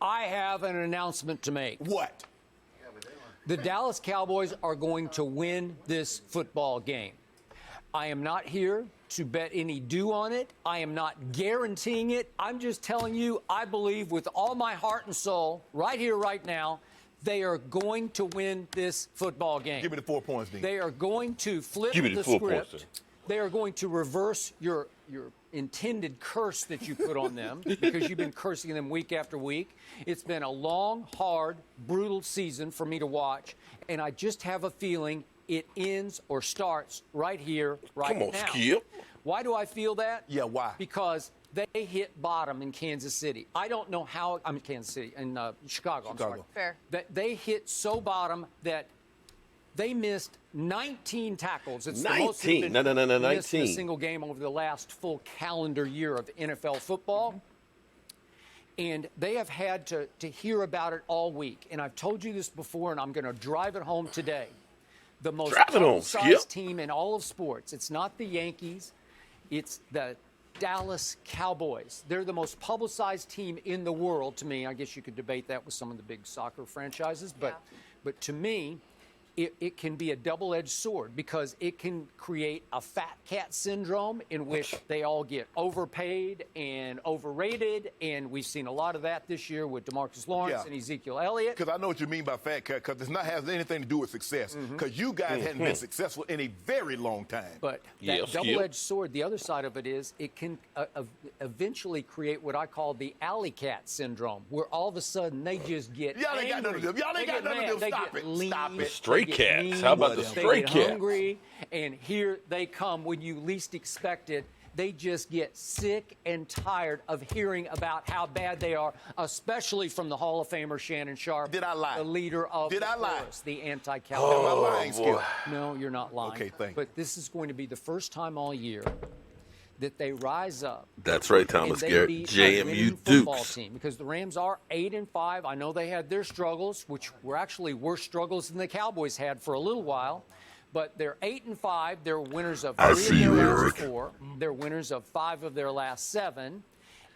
I have an announcement to make. What? The Dallas Cowboys are going to win this football game. I am not here to bet any due on it. I am not guaranteeing it. I'm just telling you, I believe with all my heart and soul, right here, right now, they are going to win this football game. Give me the 4 points, Dean. They are going to flip Give me the 4 script. points. They are going to reverse your intended curse that you put on them because you've been cursing them week after week. It's been a long, hard, brutal season for me to watch, and I just have a feeling it ends or starts right here, right now. Come on, Skip. Why do I feel that? Yeah, why? Because they hit bottom in Kansas City. I don't know how. I'm in Kansas City, in Chicago. I'm sorry. Fair. That they hit so bottom that they missed 19 tackles. It's 19. The most they've been No, missed in a 19. single game over the last full calendar year of NFL football. And they have had to hear about it all week. And I've told you this before, and I'm going to drive it home today. The most publicized team in all of sports. It's not the Yankees. It's the Dallas Cowboys. They're the most publicized team in the world to me. I guess you could debate that with some of the big soccer franchises. But to me, it can be a double-edged sword because it can create a fat cat syndrome in which they all get overpaid and overrated, and we've seen a lot of that this year with DeMarcus Lawrence and Ezekiel Elliott. Because I know what you mean by fat cat, because it's not has anything to do with success. Because you guys hadn't been successful in a very long time. But that double-edged sword, the other side of it is it can eventually create what I call the alley cat syndrome, where all of a sudden they just get Y'all ain't got none of them. Y'all ain't got none of them. Stop it. Stop it. Stray cats. How about the stray cats? Hungry, and here they come when you least expect it. They just get sick and tired of hearing about how bad they are, especially from the Hall of Famer Shannon Sharpe. Did I lie? The leader of Did I lie? The anti-Cowboy. Am I lying, Skip? No, you're not lying. Okay, thank you. But this is going to be the first time all year that they rise up. That's right, Thomas Garrett. JMU Dukes. Team, because the Rams are 8-5. I know they had their struggles, which were actually worse struggles than the Cowboys had for a little while. But they're 8-5. They're winners of 3 of their last 4. They're winners of 5 of their last 7.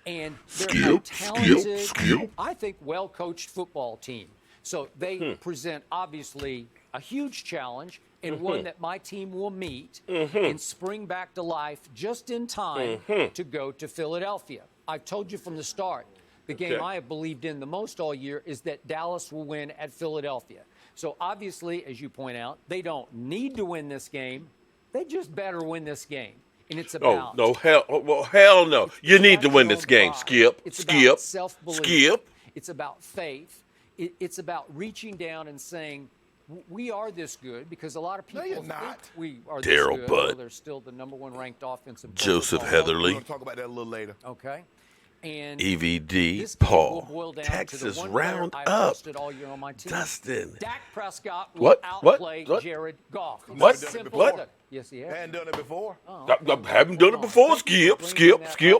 And they're a talented, I think, well-coached football team. So they present, obviously, a huge challenge and one that my team will meet and spring back to life just in time to go to Philadelphia. I've told you from the start, the game I have believed in the most all year is that Dallas will win at Philadelphia. So obviously, as you point out, they don't need to win this game. They just better win this game. And it's about hell no. You need to win this game, Skip. It's Skip. about self-belief. Skip. It's about faith. It's about reaching down and saying, we are this good, because a lot of people think we are this Daryl good. Butt. Well, they're still the number 1 ranked offensive. Joseph We're Heatherly. going to talk about that a little later. Okay. And EVD. this game will Paul. boil down Texas to the one round player up. I trusted all year on my team. Dustin. Dak Prescott will outplay Jared Goff. What? Simple What? as that. Yes, he has. Hadn't done it before. I haven't done it before. Skip.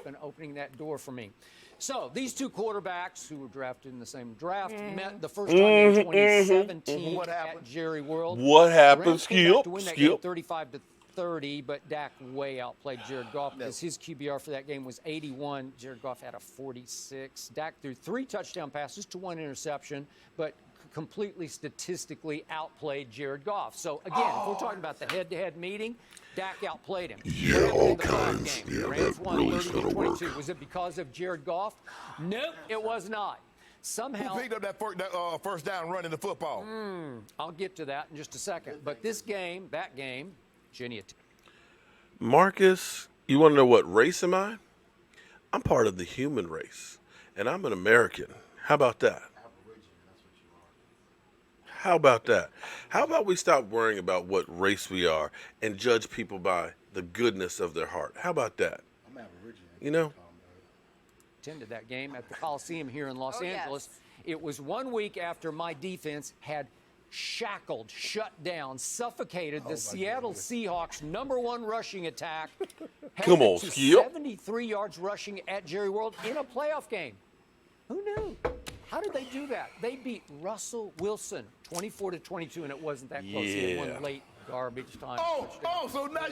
And opening that door for me. So these two quarterbacks who were drafted in the same draft met the first time in 2017 at Jerry World. What happened, Rams came back to win that game Skip? 35-30, but Dak way outplayed Jared Goff because his QBR for that game was 81. Jared Goff had a 46. Dak threw 3 touchdown passes to 1 interception, but completely statistically outplayed Jared Goff. So, again, if we're talking about the head-to-head meeting, Dak outplayed him. Yeah, all kinds. Yeah, the Rams that won really is gonna 30-22. work. Was it because of Jared Goff? Nope, it was not. Somehow, Who picked up that first down running the football? I'll get to that in just a second. But this game, that game, Jenny. Marcus, you want to know what race am I? I'm part of the human race, and I'm an American. How about that? How about that? How about we stop worrying about what race we are and judge people by the goodness of their heart? How about that? I'm Aborigine. You know? Attended that game at the Coliseum here in Los Angeles. Yes. It was 1 week after my defense had shackled, shut down, suffocated the Seattle Seahawks' #1 rushing attack. Come on, to Skip. 73 yards rushing at Jerry World in a playoff game. Who knew? How did they do that? They beat Russell Wilson 24-22, and it wasn't that close. He had one late Garbage time. Oh, so now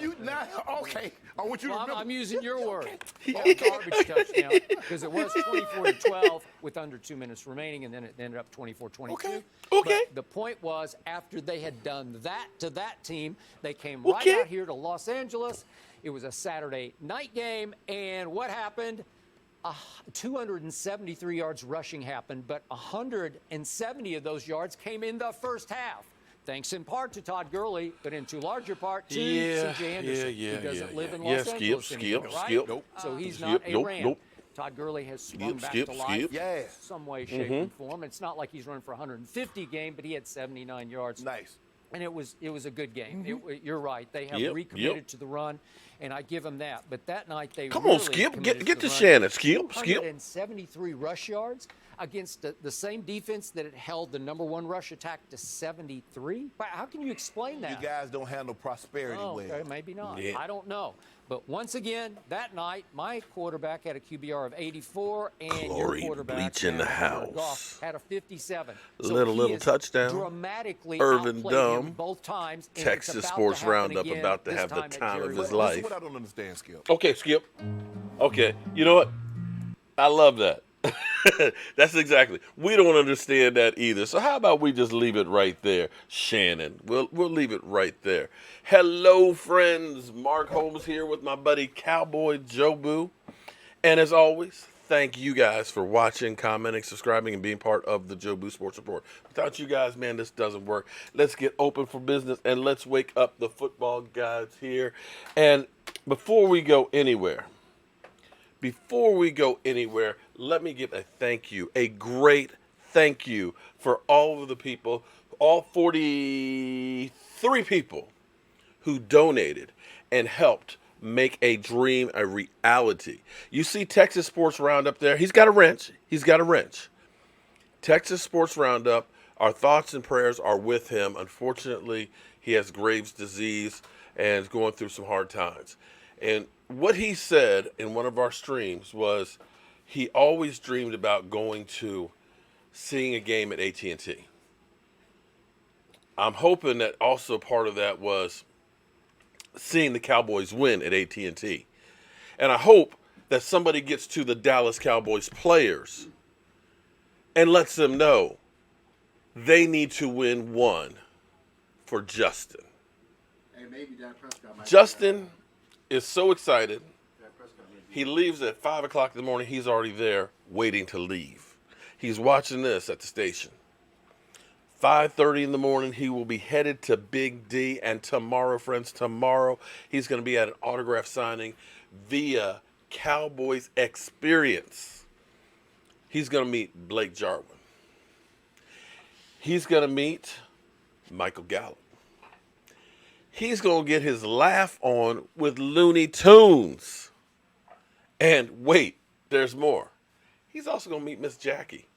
okay. I want you to Well, remember. I'm using your word. Yeah, garbage touchdown, because it was 24-12 with under 2 minutes remaining, and then it ended up 24-22. Okay. But the point was, after they had done that to that team, they came right out here to Los Angeles. It was a Saturday night game, and what happened? 273 yards rushing happened, but 170 of those yards came in the first half. Thanks in part to Todd Gurley, but in too larger part to C.J. Anderson. He doesn't live in Los Angeles anymore, right? Nope. So he's not a Ram. Todd Gurley has swung back to life some way, shape, and form. It's not like he's running for 150 game, but he had 79 yards. Nice. And it was a good game. You're right. They have recommitted to the run, and I give them that. But that night they Come really on, Skip. committed Get to to the Shannon. run. Skip. 273 rush yards against the same defense that had held the number one rush attack to 73. How can you explain that? You guys don't handle prosperity well. Okay, maybe not. Yeah. I don't know. But once again, that night, my quarterback had a QBR of 84, and your quarterback Bleach in the house. Goff had a 57. So Little touchdown. Dramatically Irvin outplayed Dumb. him both times. And Texas it's about Sports to happen Roundup again, about to this have the at time of Jerry his World. life. This is what I don't understand, Skip. Okay, Skip. Okay, you know what? I love that. That's exactly. We don't understand that either. So how about we just leave it right there, Shannon? We'll leave it right there. Hello, friends. Mark Holmes here with my buddy Cowboy Joe Boo. And as always, thank you guys for watching, commenting, subscribing, and being part of the Joe Boo Sports Report. Without you guys, man, this doesn't work. Let's get open for business and let's wake up the football gods here. And before we go anywhere, let me give a thank you, a great thank you for all of the people, all 43 people who donated and helped make a dream a reality. You see Texas Sports Roundup there. He's got a wrench. Texas Sports Roundup, our thoughts and prayers are with him. Unfortunately, he has Graves' disease and is going through some hard times. And what he said in one of our streams was he always dreamed about seeing a game at AT&T. I'm hoping that also part of that was seeing the Cowboys win at AT&T. And I hope that somebody gets to the Dallas Cowboys players and lets them know they need to win one for Justin. Hey, maybe Dak Prescott might Justin is so excited. He leaves at 5 o'clock in the morning. He's already there waiting to leave. He's watching this at the station. 5:30 in the morning, he will be headed to Big D. And tomorrow, friends, he's going to be at an autograph signing via Cowboys Experience. He's going to meet Blake Jarwin. He's going to meet Michael Gallup. He's going to get his laugh on with Looney Tunes. And wait, there's more. He's also going to meet Miss Jackie,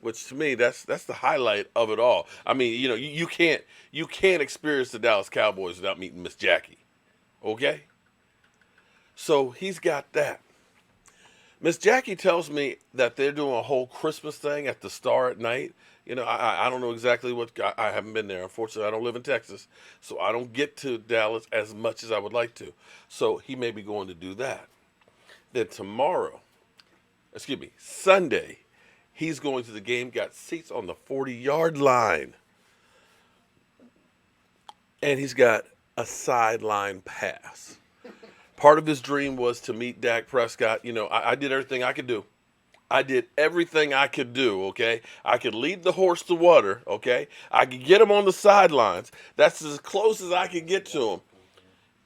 which to me, that's the highlight of it all. I mean, you can't experience the Dallas Cowboys without meeting Miss Jackie. Okay? So he's got that. Miss Jackie tells me that they're doing a whole Christmas thing at the Star at night. I don't know exactly I haven't been there. Unfortunately, I don't live in Texas, so I don't get to Dallas as much as I would like to. So he may be going to do that. Then Sunday, he's going to the game, got seats on the 40-yard line. And he's got a sideline pass. Part of his dream was to meet Dak Prescott. I did everything I could do. Okay? I could lead the horse to water, okay? I could get him on the sidelines. That's as close as I could get to him.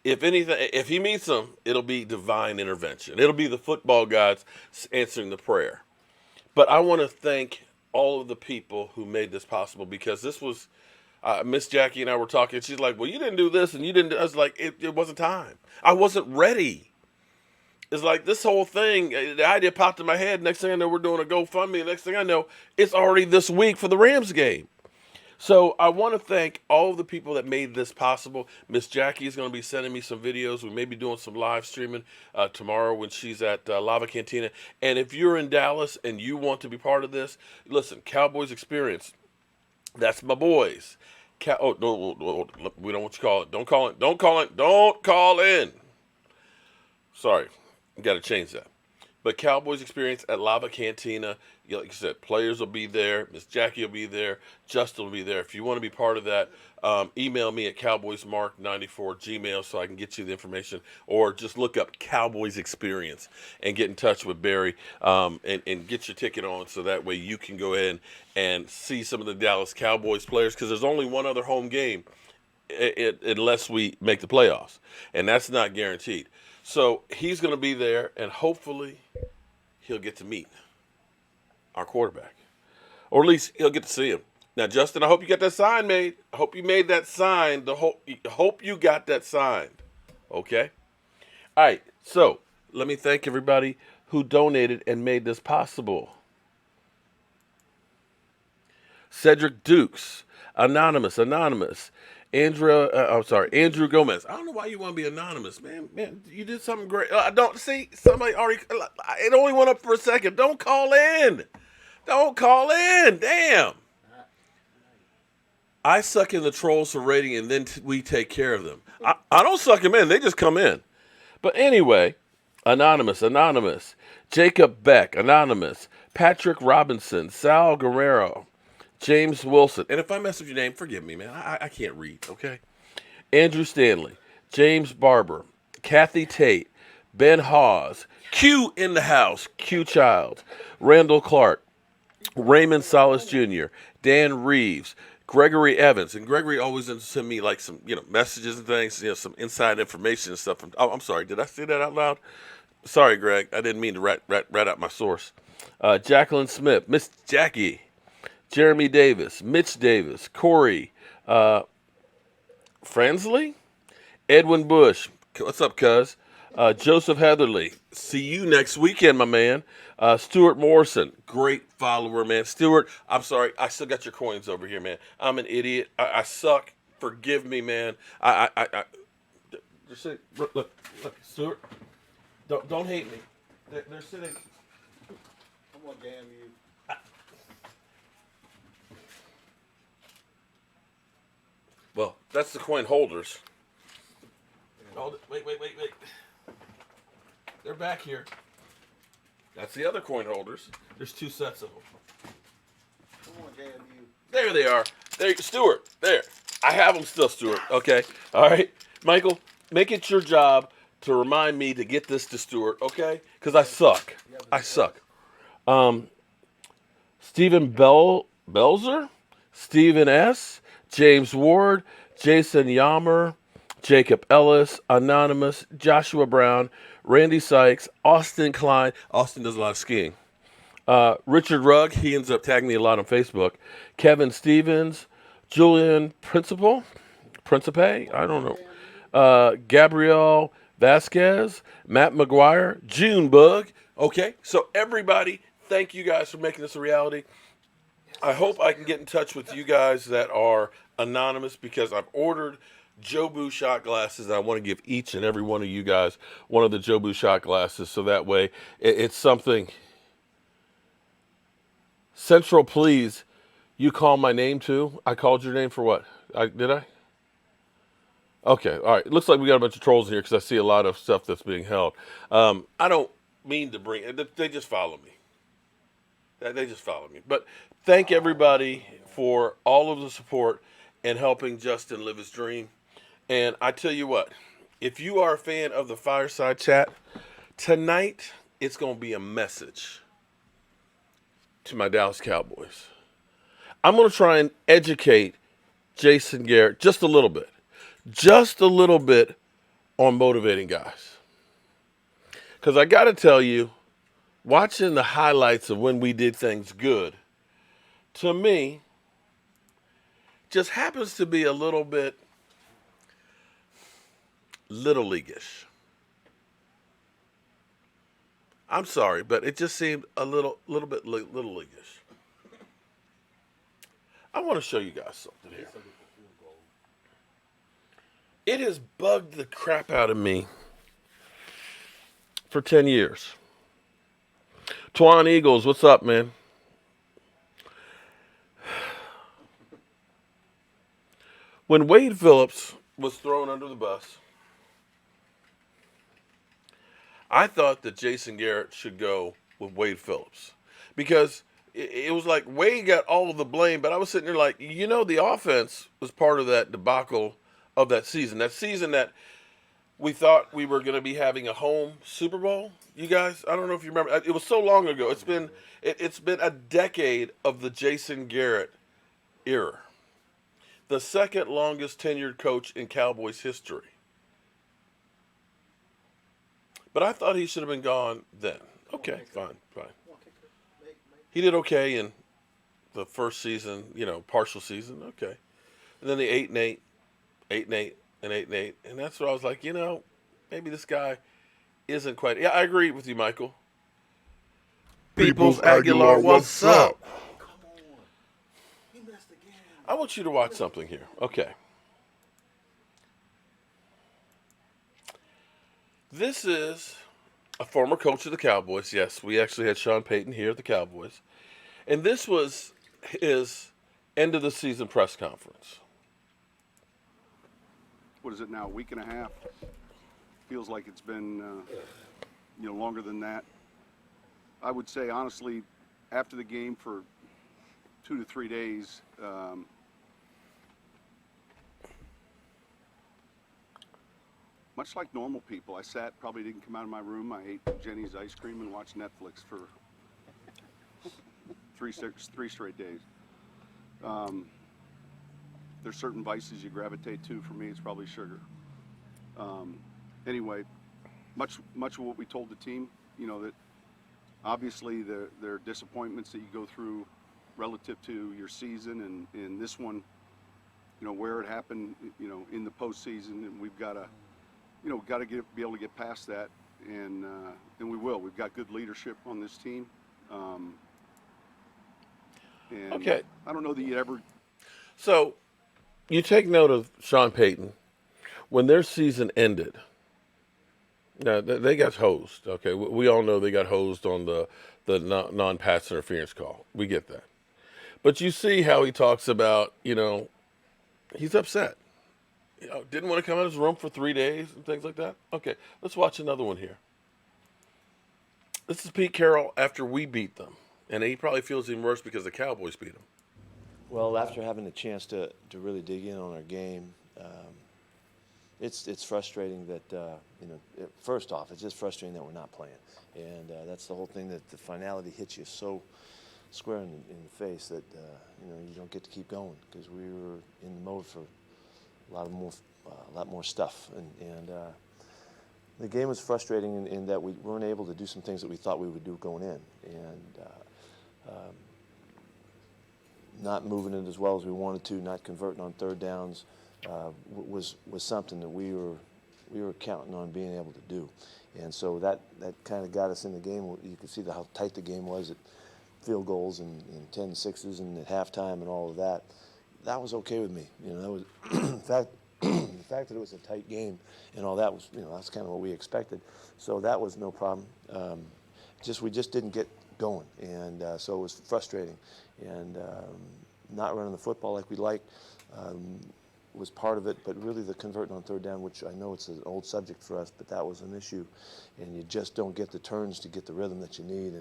If he meets him, it'll be divine intervention. It'll be the football gods answering the prayer. But I want to thank all of the people who made this possible, because this was, Miss Jackie and I were talking. She's like, well, you didn't do this and you didn't. I was like, it wasn't time. I wasn't ready. It's like this whole thing, the idea popped in my head. Next thing I know, we're doing a GoFundMe. Next thing I know, it's already this week for the Rams game. So I want to thank all of the people that made this possible. Miss Jackie is going to be sending me some videos. We may be doing some live streaming tomorrow when she's at Lava Cantina. And if you're in Dallas and you want to be part of this, listen, Cowboys Experience, that's my boys. Oh, no, we don't want you to call it. Don't call it. Don't call it. Don't call in. Sorry. Got to change that. But Cowboys experience at Lava Cantina. Like I said, players will be there. Miss Jackie will be there. Justin will be there. If you want to be part of that, email me at cowboysmark94gmail so I can get you the information. Or just look up Cowboys Experience and get in touch with Barry and get your ticket on so that way you can go in and see some of the Dallas Cowboys players because there's only one other home game unless we make the playoffs. And that's not guaranteed. So he's going to be there, and hopefully he'll get to meet our quarterback. Or at least he'll get to see him. Now, Justin, I hope you got that sign made. I hope you made that sign. Hope you got that signed. Okay? All right, so let me thank everybody who donated and made this possible. Cedric Dukes, Anonymous. Andrew Gomez. I don't know why you want to be anonymous, man. Man, you did something great. I don't see somebody already. It only went up for a second. Don't call in. Damn. I suck in the trolls for rating, and then we take care of them. I don't suck them in. They just come in. But anyway, Anonymous. Jacob Beck, Anonymous. Patrick Robinson, Sal Guerrero. James Wilson. And if I mess up your name, forgive me, man. I can't read, okay? Andrew Stanley. James Barber. Kathy Tate. Ben Hawes. Q in the house. Q Child. Randall Clark. Raymond Salas Jr. Dan Reeves. Gregory Evans. And Gregory always send me like some, messages and things, some inside information and stuff. I'm sorry. Did I say that out loud? Sorry, Greg. I didn't mean to rat out my source. Jacqueline Smith. Miss Jackie. Jeremy Davis, Mitch Davis, Corey, Fransley, Edwin Bush. What's up, cuz? Joseph Heatherly. See you next weekend, my man. Stuart Morrison. Great follower, man. Stuart, I'm sorry. I still got your coins over here, man. I'm an idiot. I suck. Forgive me, man. Just look, Stuart. Don't hate me. They're sitting. I'm gonna damn you. Well, that's the coin holders. Wait. They're back here. That's the other coin holders. There's two sets of them. Come on, damn you. There they are. There, Stuart. There. I have them still, Stuart. Okay. All right. Michael, make it your job to remind me to get this to Stuart, okay? Because I suck. Stephen Belzer, Stephen S., James Ward, Jason Yammer, Jacob Ellis, Anonymous, Joshua Brown, Randy Sykes, Austin Klein. Austin does a lot of skiing. Richard Rugg, he ends up tagging me a lot on Facebook. Kevin Stevens, Julian Principe, I don't know. Gabrielle Vasquez, Matt McGuire, Junebug. Okay, so everybody, thank you guys for making this a reality. I hope I can get in touch with you guys that are anonymous because I've ordered Jobu shot glasses. And I want to give each and every one of you guys one of the Jobu shot glasses so that way it's something. Central, please, you call my name too. I called your name for what? Did I? Okay, all right. It looks like we got a bunch of trolls in here because I see a lot of stuff that's being held. I don't mean to bring it. They just follow me. They just follow me. But thank everybody for all of the support and helping Justin live his dream. And I tell you what, if you are a fan of the Fireside Chat, tonight it's going to be a message to my Dallas Cowboys. I'm going to try and educate Jason Garrett just a little bit on motivating guys. Because I got to tell you, watching the highlights of when we did things good, to me, just happens to be a little bit little leaguish. I'm sorry, but it just seemed a little bit little leaguish. I want to show you guys something here. It has bugged the crap out of me for 10 years. Twan Eagles, what's up, man? When Wade Phillips was thrown under the bus, I thought that Jason Garrett should go with Wade Phillips because it was like Wade got all of the blame, but I was sitting there like, the offense was part of that debacle of that season. That season that we thought we were going to be having a home Super Bowl. You guys, I don't know if you remember. It was so long ago. It's been a decade of the Jason Garrett era. The second longest tenured coach in Cowboys history. But I thought he should have been gone then. Okay, fine. He did okay in the first season, partial season. Okay. And then the 8-8, 8-8, and 8-8. And that's where I was like, maybe this guy isn't quite. Yeah, I agree with you, Michael. Peoples Aguilar, what's up? Come on. He missed again. I want you to watch something here. Okay. This is a former coach of the Cowboys. Yes, we actually had Sean Payton here at the Cowboys. And this was his end of the season press conference. What is it now, a week and a half? Feels like it's been, longer than that. I would say, honestly, after the game for 2 to 3 days, much like normal people, I probably didn't come out of my room. I ate Jenny's ice cream and watched Netflix for three straight days. There's certain vices you gravitate to. For me, it's probably sugar. Anyway, much of what we told the team, that obviously there are disappointments that you go through relative to your season, and this one, where it happened, in the postseason, and we've got to, be able to get past that, and we will. We've got good leadership on this team. And Okay. I don't know that you ever. So, you take note of Sean Payton. When their season ended, now they got hosed. Okay, we all know they got hosed on the non-pass interference call. We get that. But you see how he talks about, he's upset. Didn't want to come out of his room for 3 days and things like that. Okay, let's watch another one here. This is Pete Carroll after we beat them. And he probably feels even worse because the Cowboys beat him. Well, after having a chance to really dig in on our game, it's frustrating that, first off, it's just frustrating that we're not playing. And that's the whole thing, that the finality hits you so square in the face that, you don't get to keep going, because we were in the mode for a lot more stuff. And the game was frustrating in that we weren't able to do some things that we thought we would do going in. And not moving it as well as we wanted to, not converting on third downs, was something that we were counting on being able to do. And so that kind of got us in the game. You could see how tight the game was at field goals and 10-6s and at halftime and all of that. That was okay with me. That was the fact that it was a tight game and all that was, that's kind of what we expected. So that was no problem. We just didn't get going, and so it was frustrating. And not running the football like we liked was part of it, but really the converting on third down, which I know it's an old subject for us, but that was an issue, and you just don't get the turns to get the rhythm that you need,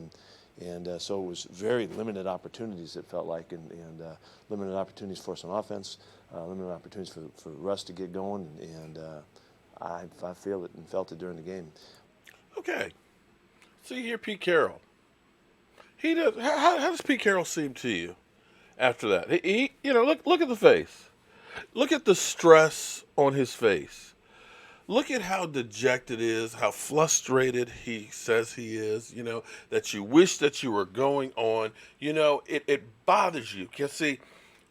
and so it was very limited opportunities, it felt like, and limited opportunities for us on offense, limited opportunities for Russ to get going, and I feel it and felt it during the game. Okay, so you hear Pete Carroll. He does. How does Pete Carroll seem to you after that? He look at the face. Look at the stress on his face. Look at how dejected he is, how frustrated he says he is, that you wish that you were going on. It bothers you. Because, see,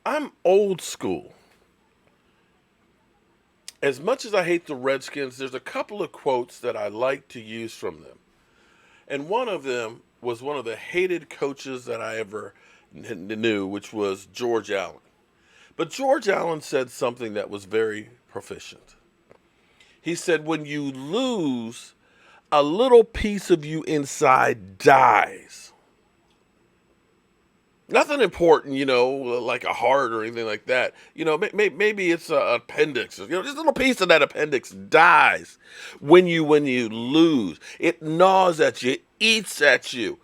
I'm old school. As much as I hate the Redskins, there's a couple of quotes that I like to use from them. And one of them was one of the hated coaches that I ever knew, which was George Allen. But George Allen said something that was very proficient. He said, when you lose, a little piece of you inside dies. Nothing important, like a heart or anything like that. Maybe it's an appendix. Just a little piece of that appendix dies when you lose. It gnaws at you, it eats at you.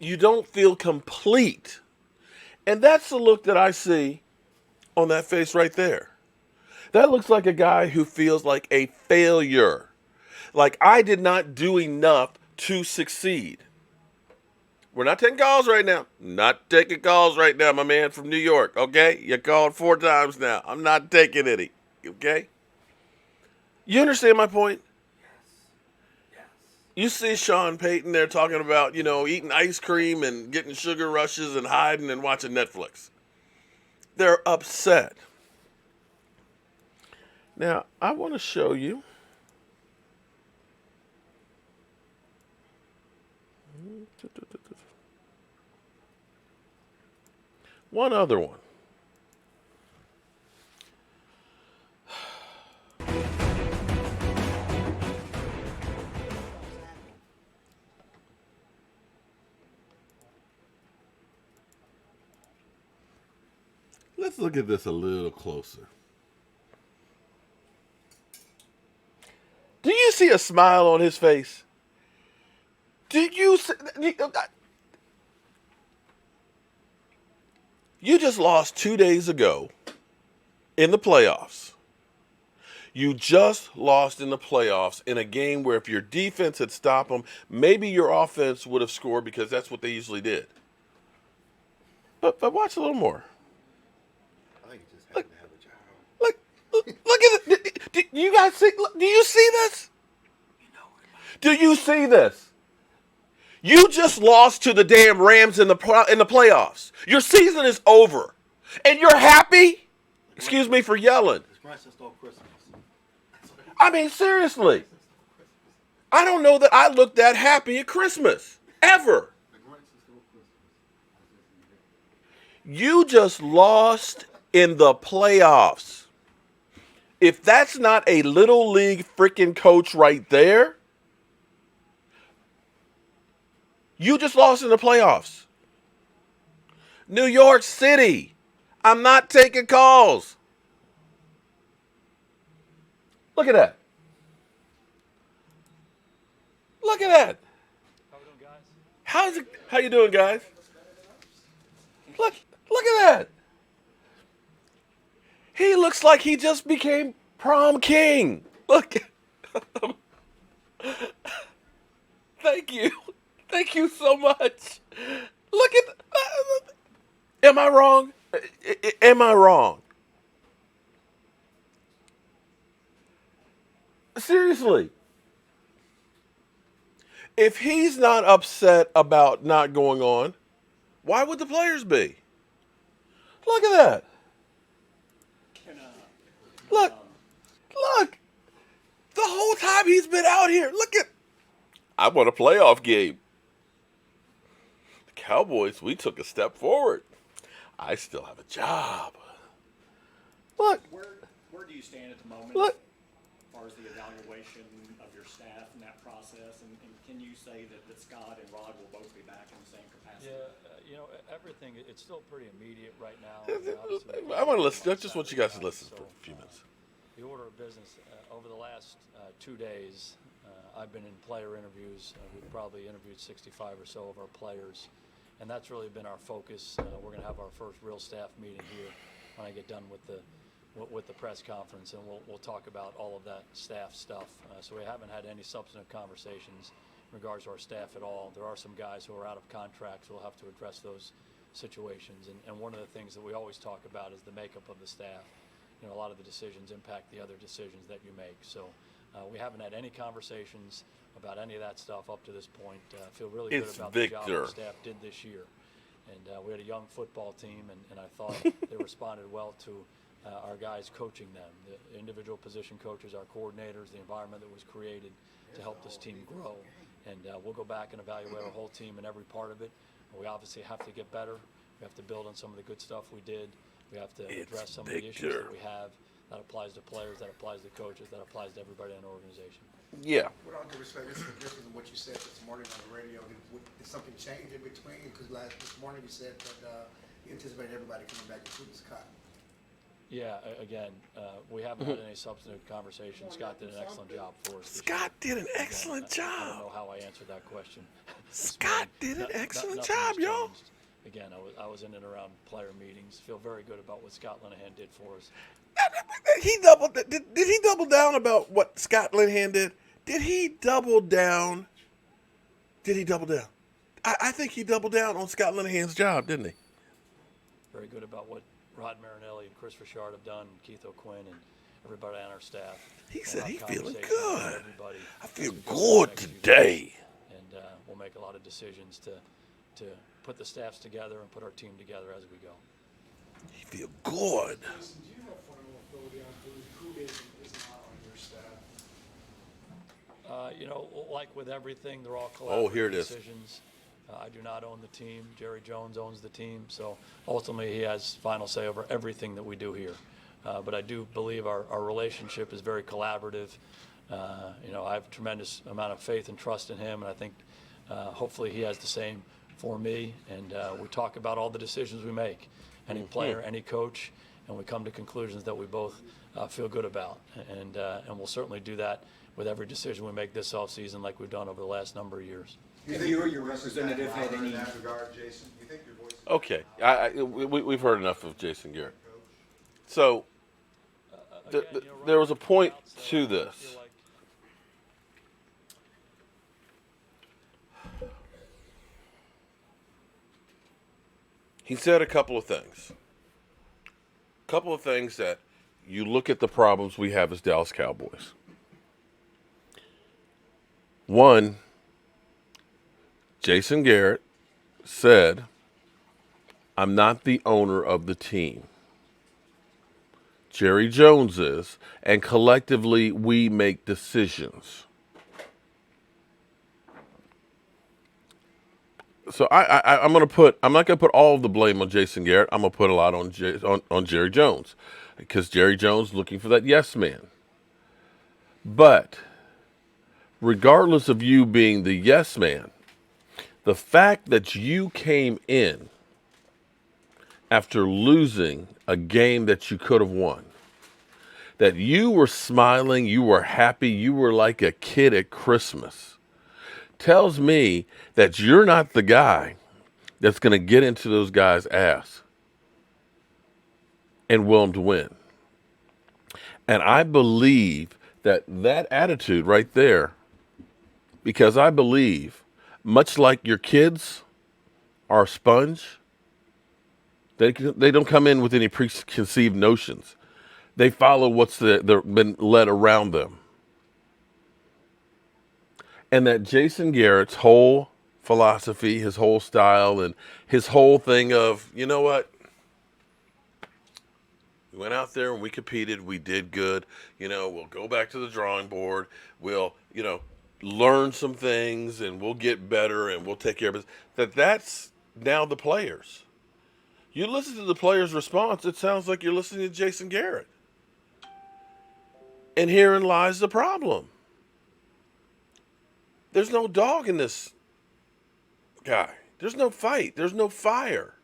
You don't feel complete. And that's the look that I see on that face right there. That looks like a guy who feels like a failure. Like I did not do enough to succeed. We're not taking calls right now. Not taking calls right now, my man from New York, okay? You called 4 times now. I'm not taking any, okay? You understand my point? You see Sean Payton there talking about, eating ice cream and getting sugar rushes and hiding and watching Netflix. They're upset. Now, I want to show you. One other one. Let's look at this a little closer. Do you see a smile on his face? Did you see? You just lost 2 days ago in the playoffs. You just lost in the playoffs in a game where if your defense had stopped them, maybe your offense would have scored because that's what they usually did. But watch a little more. I think he just happened to have a job. Look at it. Do you guys see? Do you see this? Do you see this? You just lost to the damn Rams in the playoffs. Your season is over. And you're happy? Excuse me for yelling. It's Christmas stole Christmas. I mean, seriously. I don't know that I looked that happy at Christmas. Ever. You just lost in the playoffs. If that's not a little league freaking coach right there, you just lost in the playoffs. New York City, I'm not taking calls. Look at that. Look at that. How we doing, guys? How you doing, guys? Look at that. He looks like he just became prom king. Look. Thank you. Thank you so much. Look at. Am I wrong? Am I wrong? Seriously. If he's not upset about not going on, why would the players be? Look at that. Look. The whole time he's been out here. I won a playoff game. The Cowboys, we took a step forward. I still have a job. Look. Where do you stand at the moment? Look. As far as the evaluation of your staff and that process, and can you say that Scott and Rod will both be back in the same capacity? Yeah, everything, it's still pretty immediate right now. I want to listen. I just want you guys to listen for a few minutes. The order of business, over the last 2 days, I've been in player interviews. We've probably interviewed 65 or so of our players, and that's really been our focus. We're going to have our first real staff meeting here when I get done with the press conference, and we'll talk about all of that staff stuff. So we haven't had any substantive conversations in regards to our staff at all. There are some guys who are out of contracts. We'll have to address those situations. And one of the things that we always talk about is the makeup of the staff. A lot of the decisions impact the other decisions that you make. So we haven't had any conversations about any of that stuff up to this point. Feel really good about the job the staff did this year. And we had a young football team, and I thought they responded well to our guys coaching them, the individual position coaches, our coordinators, the environment that was created to help this team grow. And we'll go back and evaluate our whole team and every part of it. We obviously have to get better. We have to build on some of the good stuff we did. We have to address some of the issues that we have. That applies to players, that applies to coaches, that applies to everybody in the organization. Yeah. With all due respect, this is different than what you said this morning on the radio. Did something change in between? Because this morning you said that you anticipate everybody coming back, including Scott. Yeah, again, we haven't had any substantive conversation. Scott did an excellent job for us. Scott did an excellent I don't job. know how I answered that question. Scott did an excellent Nothing has job, y'all. changed. Again, I was in and around player meetings. Feel very good about what Scott Linehan did for us. He doubled. Did he double down about what Scott Linehan did? Did he double down? Did he double down? I think he doubled down on Scott Linehan's job, didn't he? Very good about what Rod Marinelli and Chris Richard have done, and Keith O'Quinn, and everybody on our staff. He We'll said have he's feeling conversations with good. everybody I feel as we go good through the next few today. days. And we'll make a lot of decisions to put the staffs together and put our team together as we go. He feel good. Jason, do you have final authority on who is and is not on your staff? Like with everything, they're all collaborative Oh, here it is. decisions. I do not own the team. Jerry Jones owns the team. So ultimately, he has final say over everything that we do here. But I do believe our relationship is very collaborative. I have a tremendous amount of faith and trust in him, and I think hopefully he has the same for me. And we talk about all the decisions we make, any player, any coach, and we come to conclusions that we both feel good about. And we'll certainly do that with every decision we make this offseason like we've done over the last number of years. Have you or your representative had any? In that regard, Jason, you think your voice is Okay, we've heard enough of Jason Garrett. So there was a point to this. He said a couple of things. A couple of things that you look at the problems we have as Dallas Cowboys. One, Jason Garrett said, I'm not the owner of the team. Jerry Jones is, and collectively we make decisions. So I'm not going to put all of the blame on Jason Garrett. I'm going to put a lot on Jerry Jones, because Jerry Jones looking for that yes man. But regardless of you being the yes man, the fact that you came in after losing a game that you could have won, that you were smiling, you were happy, you were like a kid at Christmas, tells me that you're not the guy that's going to get into those guys' ass and will them to win. And I believe that attitude right there, because I believe, much like your kids are a sponge, they don't come in with any preconceived notions. They follow what's been led around them. And that Jason Garrett's whole philosophy, his whole style, and his whole thing of, you know what? We went out there and we competed. We did good. We'll go back to the drawing board. We'll, learn some things and we'll get better and we'll take care of it. That's now the players. You listen to the players' response, it sounds like you're listening to Jason Garrett. And herein lies the problem. There's no dog in this guy. There's no fight. There's no fire.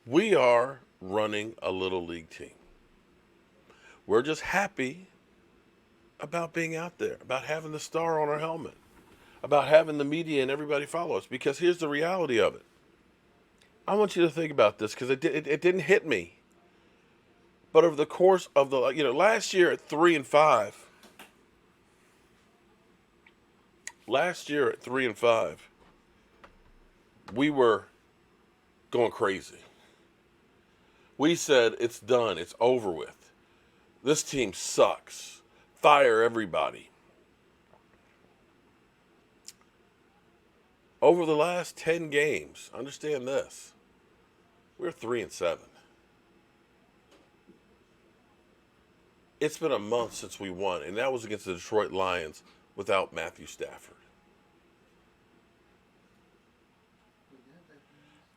We are running a little league team. We're just happy about being out there, about having the star on our helmet, about having the media and everybody follow us. Because here's the reality of it. I want you to think about this, because it didn't hit me. But over the course of the, last year at 3-5, we were going crazy. We said, it's done. It's over with. This team sucks. Fire everybody. Over the last 10 games, understand this, we're 3-7. It's been a month since we won, and that was against the Detroit Lions without Matthew Stafford.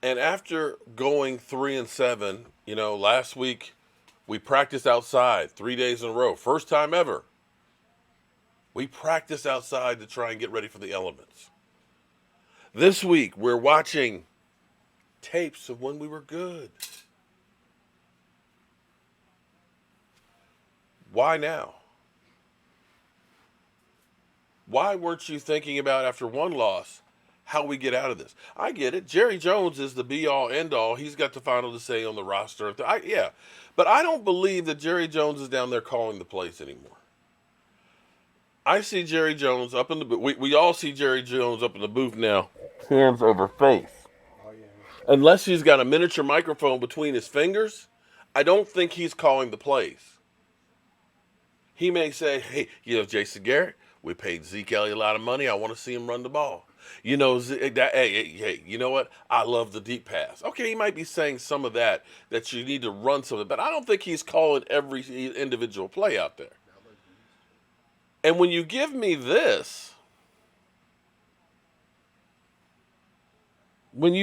And after going 3-7, last week we practiced outside 3 days in a row. First time ever. We practice outside to try and get ready for the elements. This week, we're watching tapes of when we were good. Why now? Why weren't you thinking about, after one loss, how we get out of this? I get it. Jerry Jones is the be-all, end-all. He's got the final say on the roster. Yeah. But I don't believe that Jerry Jones is down there calling the plays anymore. I see Jerry Jones up in the booth. We all see Jerry Jones up in the booth now, hands over face. Unless he's got a miniature microphone between his fingers, I don't think he's calling the plays. He may say, hey, Jason Garrett, we paid Zeke Elliott a lot of money. I want to see him run the ball. Hey, you know what? I love the deep pass. Okay, he might be saying some of that you need to run some of it, but I don't think he's calling every individual play out there. And when you give me this, when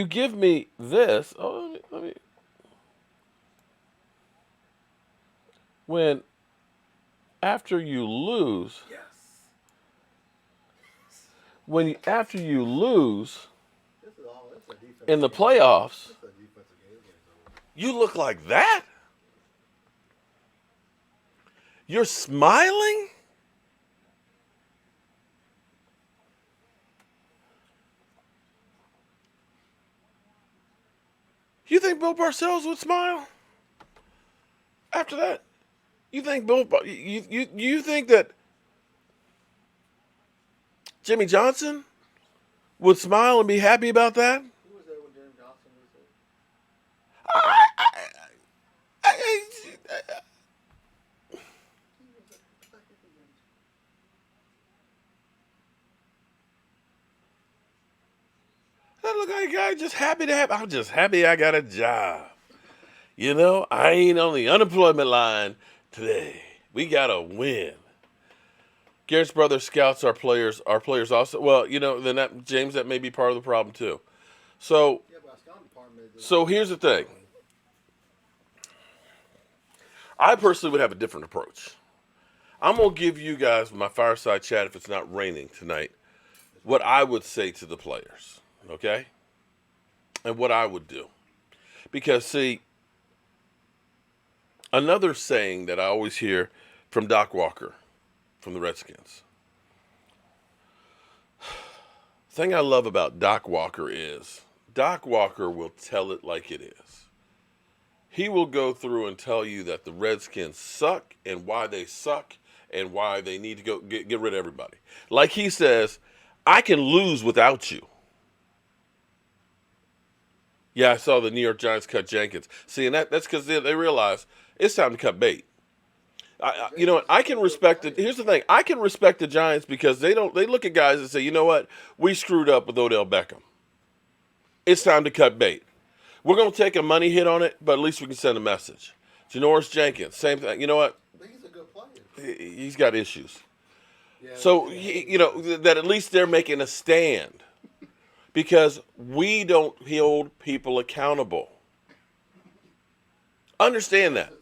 after you lose, after you lose in the playoffs, you look like that? You're smiling? You think Bill Parcells would smile after that? You think you think that Jimmy Johnson would smile and be happy about that? Who was there when Jimmy Johnson was there? That look like a guy just happy to have. I'm just happy I got a job. I ain't on the unemployment line today. We got a win. Garrett's brother scouts our players. Our players also. Well, then that may be part of the problem too. So here's the thing. I personally would have a different approach. I'm gonna give you guys my fireside chat if it's not raining tonight. What I would say to the players, okay, and what I would do, because see, another saying that I always hear from Doc Walker, from the Redskins. Thing I love about Doc Walker is Doc Walker will tell it like it is. He will go through and tell you that the Redskins suck and why they suck and why they need to go get rid of everybody. Like he says, I can lose without you. Yeah, I saw the New York Giants cut Jenkins. See, and that's because they realize it's time to cut bait. You know what? I can respect it. Here's the thing. I can respect the Giants because they look at guys and say, you know what? We screwed up with Odell Beckham. It's time to cut bait. We're going to take a money hit on it, but at least we can send a message. Janoris Jenkins, same thing. You know what? But he's a good player. He's got issues. Yeah, So, that at least they're making a stand because we don't hold people accountable. Understand that.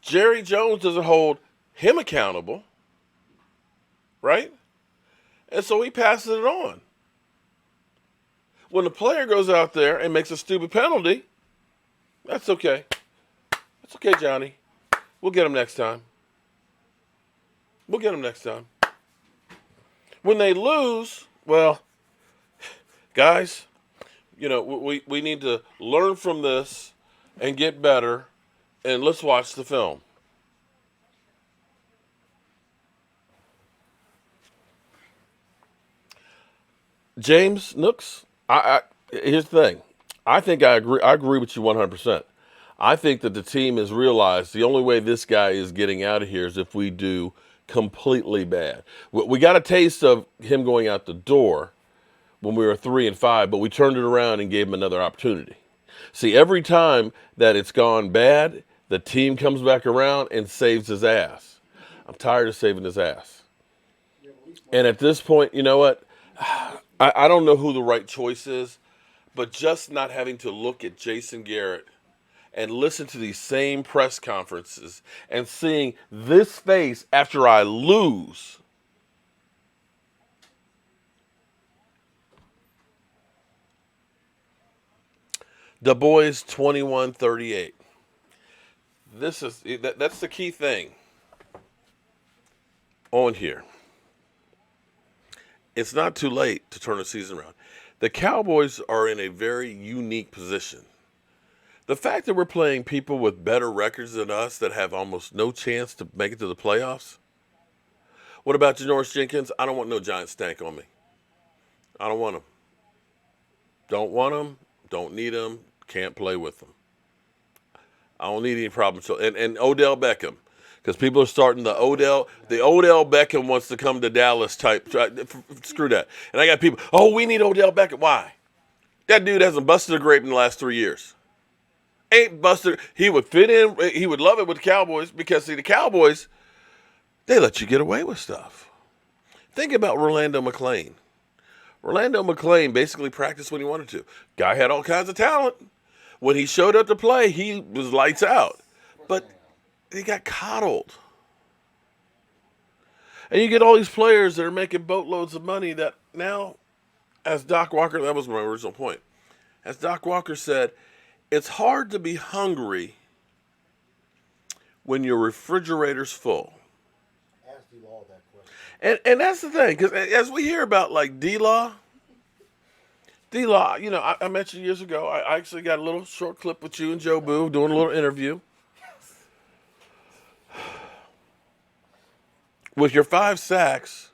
Jerry Jones doesn't hold him accountable, right? And so he passes it on. When the player goes out there and makes a stupid penalty, that's okay. That's okay, Johnny. We'll get him next time. We'll get him next time. When they lose, well, guys, we need to learn from this and get better, and let's watch the film. James Nooks, here's the thing. I think I agree with you 100%. I think that the team has realized the only way this guy is getting out of here is if we do completely bad. We got a taste of him going out the door when we were 3-5, but we turned it around and gave him another opportunity. See, every time that it's gone bad, the team comes back around and saves his ass. I'm tired of saving his ass. And at this point, you know what? I don't know who the right choice is, but just not having to look at Jason Garrett and listen to these same press conferences and seeing this face after I lose, Du Bois 21-38. That's the key thing on here. It's not too late to turn the season around. The Cowboys are in a very unique position. The fact that we're playing people with better records than us that have almost no chance to make it to the playoffs. What about Janoris Jenkins? I don't want no giant stank on me. I don't want him. Don't want him. Don't need him. Can't play with him. I don't need any problems. And Odell Beckham, because people are starting the Odell Beckham wants to come to Dallas type. Screw that. And I got people, oh, we need Odell Beckham. Why? That dude hasn't busted a grape in the last 3 years. Ain't busted. He would fit in. He would love it with the Cowboys because, see, the Cowboys, they let you get away with stuff. Think about Rolando McClain. Rolando McClain basically practiced when he wanted to. Guy had all kinds of talent. When he showed up to play, he was lights out. But he got coddled. And you get all these players that are making boatloads of money that now, as Doc Walker, that was my original point. As Doc Walker said, it's hard to be hungry when your refrigerator's full. Ask D-Law that question. And that's the thing, because as we hear about like D-Law, you know, I mentioned years ago, I actually got a little short clip with you and Joe Boo doing a little interview. With your 5 sacks,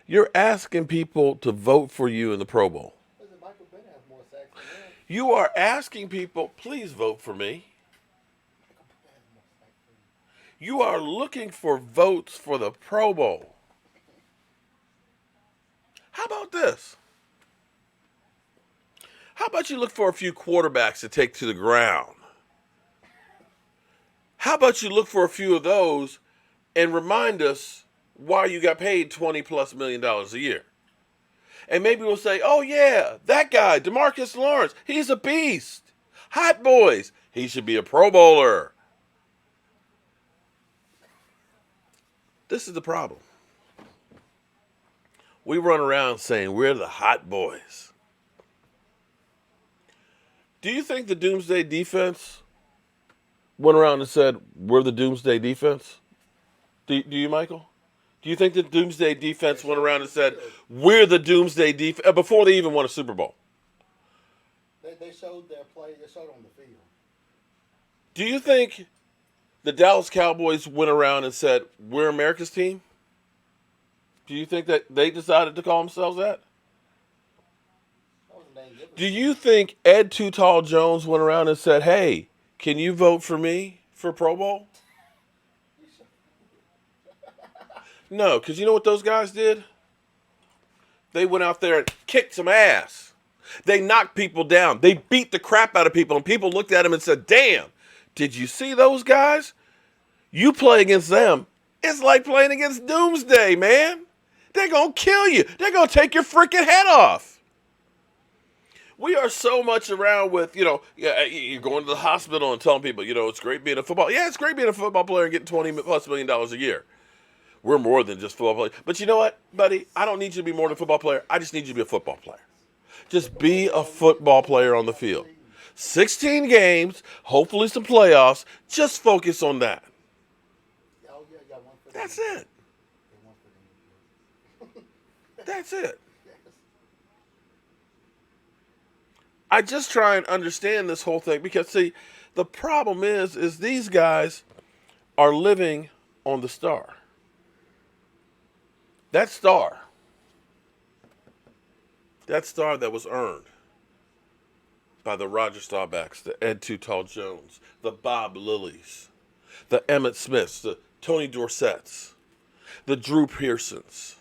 you're asking people to vote for you in the Pro Bowl. Michael Ben has more sacks than that. You are asking people, please vote for me. You are looking for votes for the Pro Bowl. How about this? How about you look for a few quarterbacks to take to the ground? How about you look for a few of those and remind us why you got paid $20+ million a year? And maybe we'll say, oh yeah, that guy, DeMarcus Lawrence, he's a beast. Hot boys, he should be a Pro Bowler. This is the problem. We run around saying we're the hot boys. Do you think the Doomsday Defense went around and said, we're the Doomsday Defense? Do you, Michael? Do you think the Doomsday Defense went around and said, we're the Doomsday Defense, before they even won a Super Bowl? They showed their play. They showed on the field. Do you think the Dallas Cowboys went around and said, we're America's team? Do you think that they decided to call themselves that? Do you think Ed Too Tall Jones went around and said, hey, can you vote for me for Pro Bowl? No, because you know what those guys did? They went out there and kicked some ass. They knocked people down. They beat the crap out of people, and people looked at them and said, damn, did you see those guys? You play against them, it's like playing against Doomsday, man. They're going to kill you. They're going to take your freaking head off. We are so much around with, you're going to the hospital and telling people, it's great being a football. Yeah, it's great being a football player and getting $20+ million a year. We're more than just football players. But you know what, buddy? I don't need you to be more than a football player. I just need you to be a football player. Just be a football player on the field. 16 games, hopefully some playoffs. Just focus on that. That's it. That's it. I just try and understand this whole thing because, see, the problem is these guys are living on the star. That star that was earned by the Roger Staubachs, the Ed Too Tall Jones, the Bob Lillies, the Emmitt Smiths, the Tony Dorsetts, the Drew Pearsons,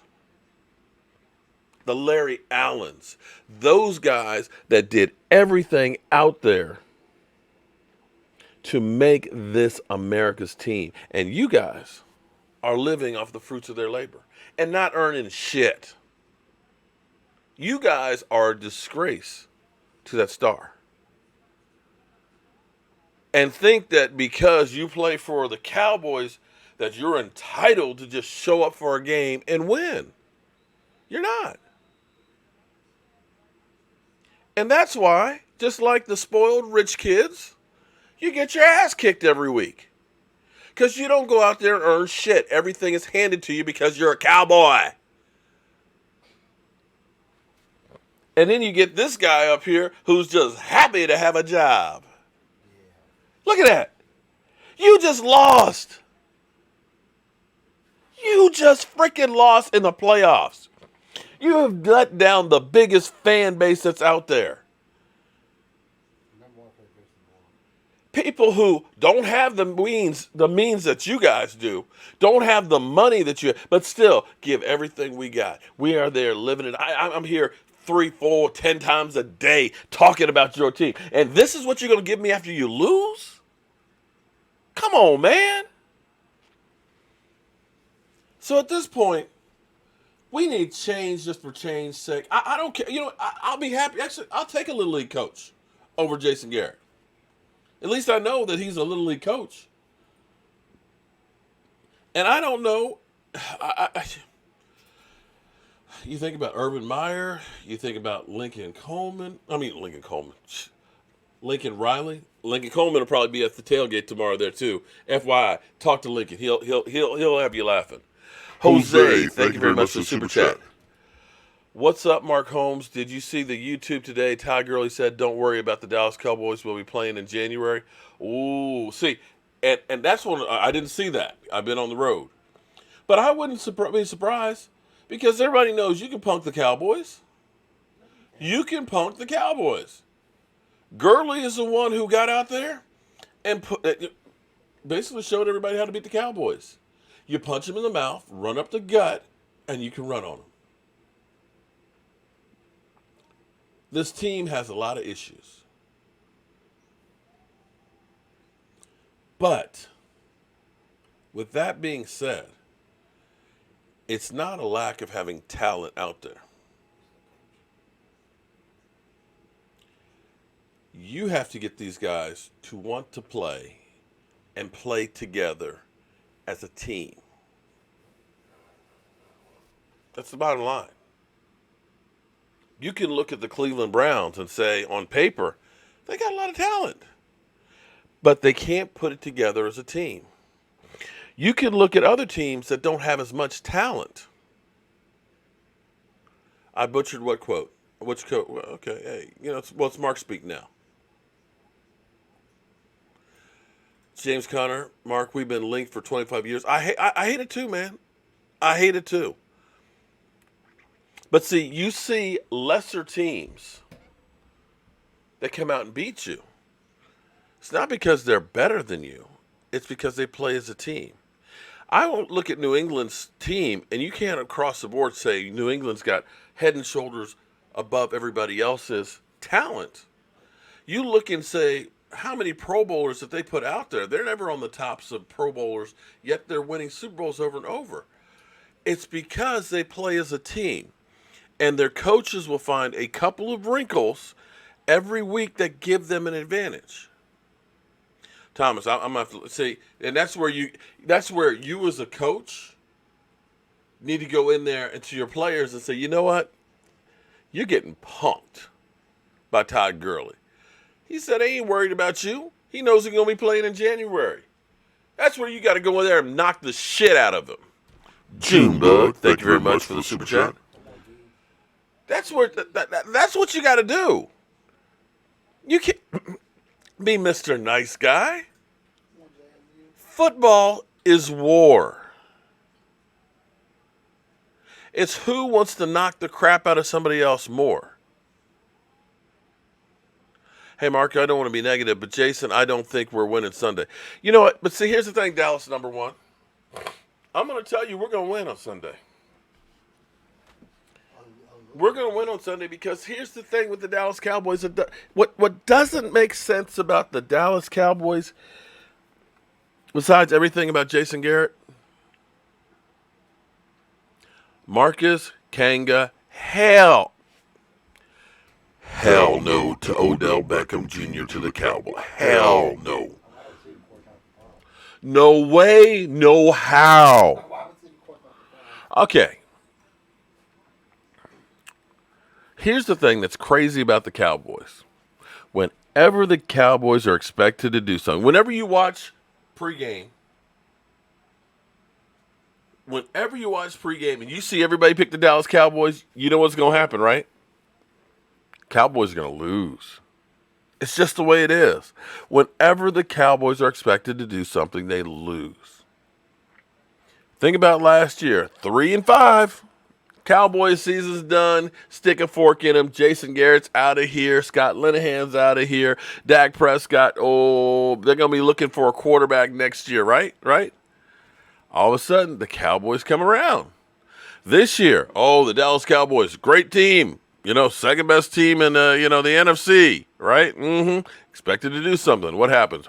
the Larry Allens, those guys that did everything out there to make this America's team. And you guys are living off the fruits of their labor and not earning shit. You guys are a disgrace to that star. And think that because you play for the Cowboys that you're entitled to just show up for a game and win. You're not. And that's why just like the spoiled rich kids, you get your ass kicked every week. Because you don't go out there and earn shit. Everything is handed to you because you're a Cowboy. And then you get this guy up here who's just happy to have a job. Look at that. You just lost. You just freaking lost in the playoffs. You have let down the biggest fan base that's out there. People who don't have the means that you guys do, don't have the money that you have, but still give everything we got. We are there living it. I'm here 3, 4, 10 times a day talking about your team. And this is what you're going to give me after you lose? Come on, man. So at this point, we need change just for change's sake. I don't care. You know, I'll be happy. Actually, I'll take a Little League coach over Jason Garrett. At least I know that he's a Little League coach. And I don't know. You think about Urban Meyer. You think about Lincoln Riley. Lincoln Coleman will probably be at the tailgate tomorrow there too. FYI, talk to Lincoln. He'll have you laughing. Jose, thank you very much for the super chat. What's up, Mark Holmes? Did you see the YouTube today? Ty Gurley said, "Don't worry about the Dallas Cowboys. We'll be playing in January." Ooh, see, and that's one I didn't see that. I've been on the road, but I wouldn't be surprised because everybody knows you can punk the Cowboys. You can punk the Cowboys. Gurley is the one who got out there and basically showed everybody how to beat the Cowboys. You punch them in the mouth, run up the gut, and you can run on them. This team has a lot of issues. But with that being said, it's not a lack of having talent out there. You have to get these guys to want to play and play together as a team. That's the bottom line. You can look at the Cleveland Browns and say, on paper, they got a lot of talent. But they can't put it together as a team. You can look at other teams that don't have as much talent. I butchered what quote? Which quote? Well, okay, hey, it's Mark speak now. James Conner, Mark, we've been linked for 25 years. I hate it too, man. I hate it too. But see, you see lesser teams that come out and beat you. It's not because they're better than you. It's because they play as a team. I won't look at New England's team, and you can't across the board say New England's got head and shoulders above everybody else's talent. You look and say, how many Pro Bowlers that they put out there? They're never on the tops of Pro Bowlers, yet they're winning Super Bowls over and over. It's because they play as a team. And their coaches will find a couple of wrinkles every week that give them an advantage. Thomas, I'm going to have to say, and that's where you as a coach need to go in there and to your players and say, you know what? You're getting punked by Todd Gurley. He said he ain't worried about you. He knows he's going to be playing in January. That's where you got to go in there and knock the shit out of him. Junebug, thank you very much for the super chat. That's what you got to do. You can't be Mr. Nice Guy. Football is war. It's who wants to knock the crap out of somebody else more. Hey, Mark, I don't want to be negative, but Jason, I don't think we're winning Sunday. You know what? But see, here's the thing, Dallas, number one. I'm going to tell you we're going to win on Sunday. We're going to win on Sunday because here's the thing with the Dallas Cowboys. What doesn't make sense about the Dallas Cowboys, besides everything about Jason Garrett, Marcus Kanga, hell no to Odell Beckham Jr. to the Cowboys. Hell no. No way, no how. Okay. Here's the thing that's crazy about the Cowboys. Whenever the Cowboys are expected to do something, whenever you watch pregame, and you see everybody pick the Dallas Cowboys, you know what's going to happen, right? Cowboys are going to lose. It's just the way it is. Whenever the Cowboys are expected to do something, they lose. Think about last year, 3-5. Cowboys season's done. Stick a fork in him. Jason Garrett's out of here. Scott Linehan's out of here. Dak Prescott, they're going to be looking for a quarterback next year, right? Right? All of a sudden, the Cowboys come around. This year, the Dallas Cowboys, great team. Second best team in, the NFC, right? Expected to do something. What happens?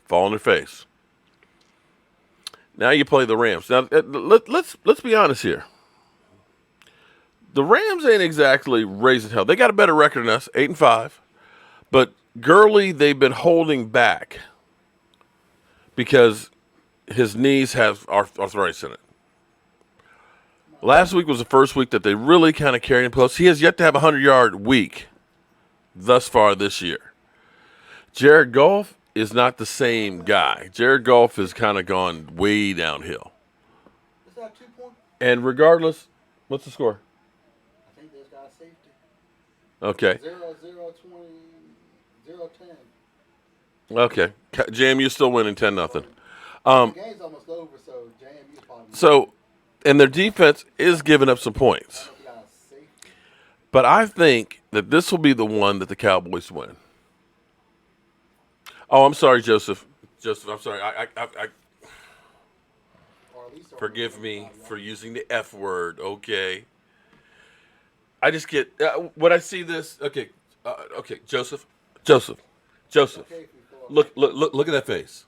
Fall on their face. Now you play the Rams. Now, let's be honest here. The Rams ain't exactly raising hell. They got a better record than us, 8-5. But Gurley, they've been holding back because his knees have arthritis in it. Last week was the first week that they really kind of carried him close. He has yet to have a 100-yard week thus far this year. Jared Goff is not the same guy. Jared Goff has kind of gone way downhill. Is that 2 point? And regardless, what's the score? I think there's got a safety. Okay. 0-10. Okay. JMU still winning 10-0. The game's almost over, so JMU's probably. So, and their defense is giving up some points. But I think that this will be the one that the Cowboys win. Oh, I'm sorry, Joseph. I'm sorry. I forgive me for using the F word. Okay. I just get when I see this. Okay, okay, Joseph. Look at that face.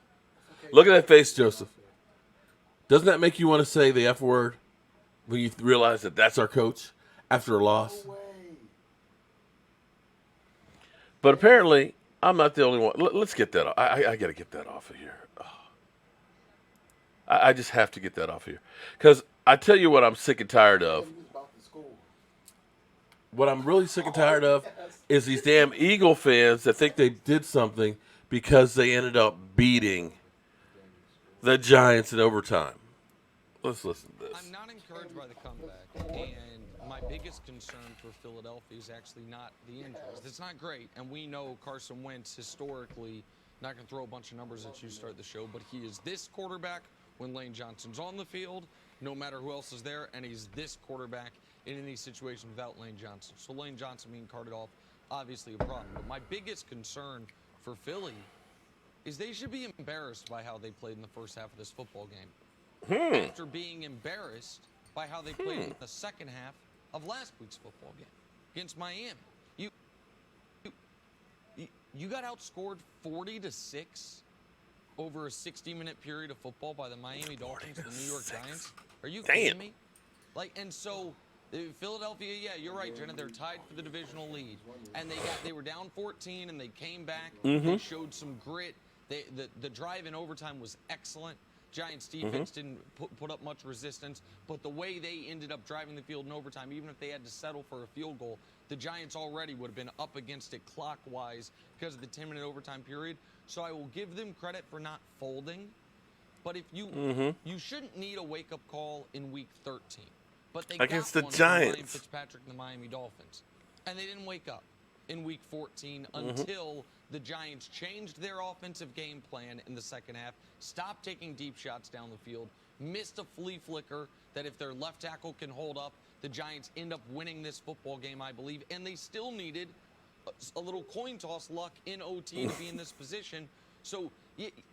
Look at that face, Joseph. Doesn't that make you want to say the F word when you realize that that's our coach after a loss? But apparently, I'm not the only one. Let's get that off. I got to get that off of here. I just have to get that off of here. Because I tell you what I'm sick and tired of. What I'm really sick and tired of is these damn Eagle fans that think they did something because they ended up beating the Giants in overtime. Let's listen to this. I'm not encouraged by the comeback, and my biggest concern for Philadelphia is actually not the injuries. It's not great, and we know Carson Wentz historically not going to throw a bunch of numbers at you to start the show, but he is this quarterback when Lane Johnson's on the field, no matter who else is there, and he's this quarterback in any situation without Lane Johnson. So Lane Johnson being carted off, obviously a problem. But my biggest concern for Philly is they should be embarrassed by how they played in the first half of this football game. After being embarrassed by how they played in the second half of last week's football game against Miami. You got outscored 40-6 over a 60-minute period of football by the Miami Dolphins, the New York Giants. Are you kidding me? And so Philadelphia, yeah, you're right, Jenna. They're tied for the divisional lead, and they were down 14, and they came back. They showed some grit. The drive in overtime was excellent. Giants defense didn't put up much resistance, but the way they ended up driving the field in overtime, even if they had to settle for a field goal, the Giants already would have been up against it clockwise because of the 10-minute overtime period. So I will give them credit for not folding, but if you shouldn't need a wake-up call in Week 13. But they against got the one from Giants. Ryan Fitzpatrick and the Miami Dolphins, and they didn't wake up in Week 14 until the Giants changed their offensive game plan in the second half, stopped taking deep shots down the field, missed a flea flicker that if their left tackle can hold up, the Giants end up winning this football game, I believe, and they still needed a little coin toss luck in OT to be in this position. So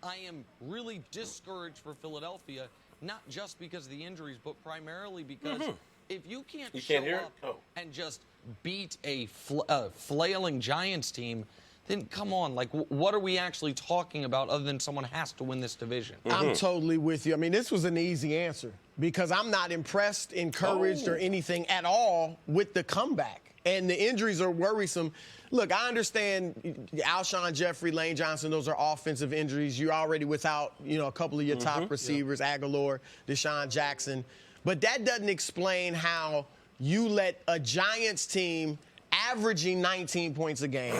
I am really discouraged for Philadelphia, not just because of the injuries, but primarily because if you can't show up and just beat a flailing Giants team, then come on, like, what are we actually talking about other than someone has to win this division? I'm totally with you. I mean, this was an easy answer because I'm not impressed, encouraged, or anything at all with the comeback. And the injuries are worrisome. Look, I understand Alshon Jeffrey, Lane Johnson, those are offensive injuries. You're already without, a couple of your top receivers, Aguilar, Deshaun Jackson. But that doesn't explain how you let a Giants team averaging 19 points a game,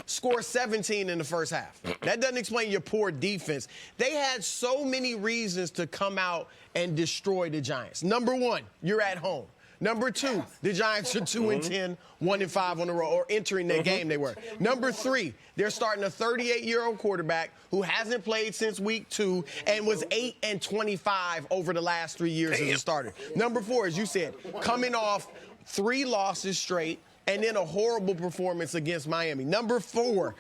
score 17 in the first half. That doesn't explain your poor defense. They had so many reasons to come out and destroy the Giants. Number one, you're at home. Number two, the Giants are 2-10, 1-5 on the road, or entering that game they were. Number three, they're starting a 38-year-old quarterback who hasn't played since week 2 and was 8-25 over the last 3 years as a starter. Number four, as you said, coming off 3 losses straight and then a horrible performance against Miami. Number four,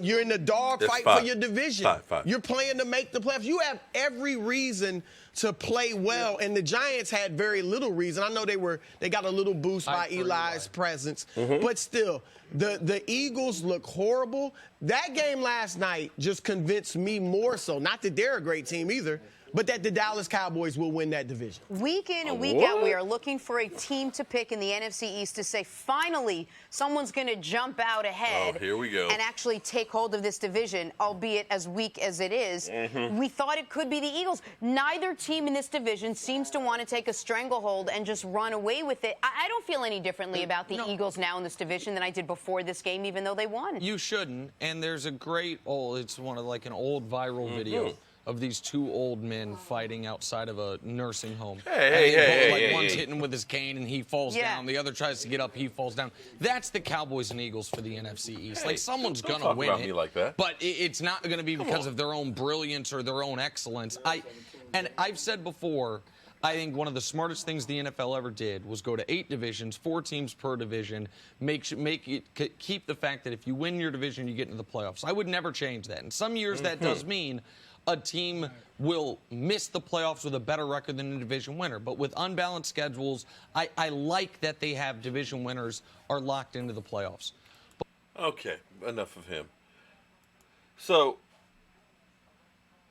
you're in the dog fight for your division. Five. You're playing to make the playoffs. You have every reason to play well, and the Giants had very little reason. I know they got a little boost by Eli's presence, but still, the Eagles look horrible. That game last night just convinced me more so, not that they're a great team either, but that the Dallas Cowboys will win that division. Week in and week out, we are looking for a team to pick in the NFC East to say, finally, someone's going to jump out ahead here we go. and actually take hold of this division, albeit as weak as it is. We thought it could be the Eagles. Neither team in this division seems to want to take a stranglehold and just run away with it. I don't feel any differently about the Eagles now in this division than I did before this game, even though they won. You shouldn't. And there's a great it's one of like an old viral video of these 2 old men fighting outside of a nursing home. One's hitting with his cane and he falls down. The other tries to get up, he falls down. That's the Cowboys and Eagles for the NFC East. Like, someone's going to win about me like that. But it's not going to be because of their own brilliance or their own excellence. I've said before, I think one of the smartest things the NFL ever did was go to 8 divisions, 4 teams per division, keep the fact that if you win your division, you get into the playoffs. I would never change that. In some years, that does mean a team will miss the playoffs with a better record than a division winner. But with unbalanced schedules, I like that they have division winners are locked into the playoffs. Okay, enough of him. So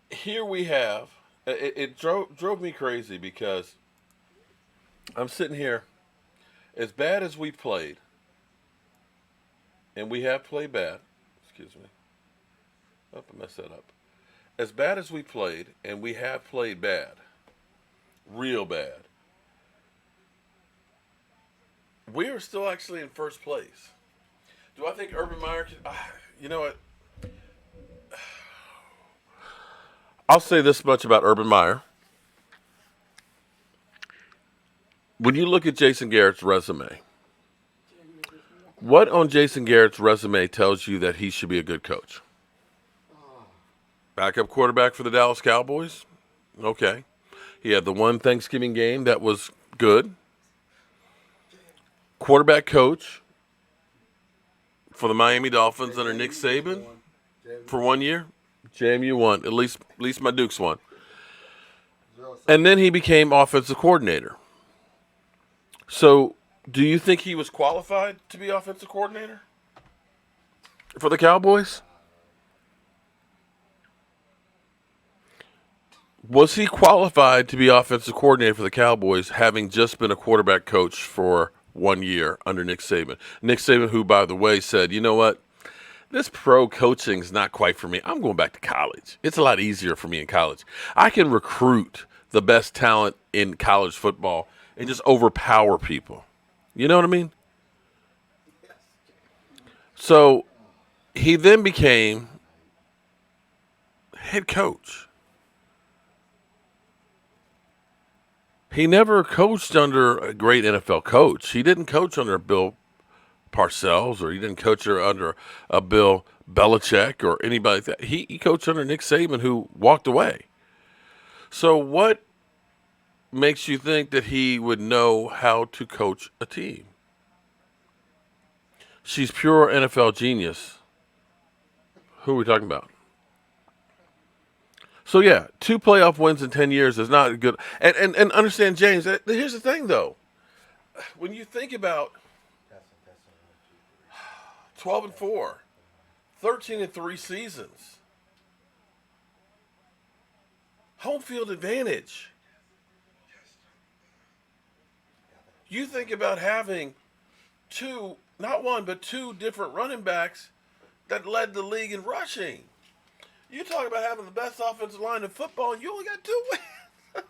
here we have, it drove me crazy because I'm sitting here, as bad as we played, and we have played bad, excuse me, I messed that up. As bad as we played, and we have played bad, real bad, we are still actually in first place. Do I think Urban Meyer you know what? I'll say this much about Urban Meyer. When you look at Jason Garrett's resume, what on Jason Garrett's resume tells you that he should be a good coach? Backup quarterback for the Dallas Cowboys? Okay. He had the one Thanksgiving game that was good. Quarterback coach for the Miami Dolphins under Nick Saban for 1 year. JMU won. At least my Dukes won. And then he became offensive coordinator. So, do you think he was qualified to be offensive coordinator for the Cowboys? Was he qualified to be offensive coordinator for the Cowboys, having just been a quarterback coach for 1 year under Nick Saban? Nick Saban, who, by the way, said, you know what? This pro coaching is not quite for me. I'm going back to college. It's a lot easier for me in college. I can recruit the best talent in college football and just overpower people. You know what I mean? So he then became head coach. He never coached under a great NFL coach. He didn't coach under Bill Parcells, or he didn't coach under a Bill Belichick or anybody like that. He coached under Nick Saban, who walked away. So what makes you think that he would know how to coach a team? She's pure NFL genius. Who are we talking about? So, yeah, 2 playoff wins in 10 years is not good. And understand, James, here's the thing, though. When you think about 12-4, 13-3 seasons, home field advantage. You think about having 2, not 1, but 2 different running backs that led the league in rushing. You talk about having the best offensive line in football, and you only got 2 wins. To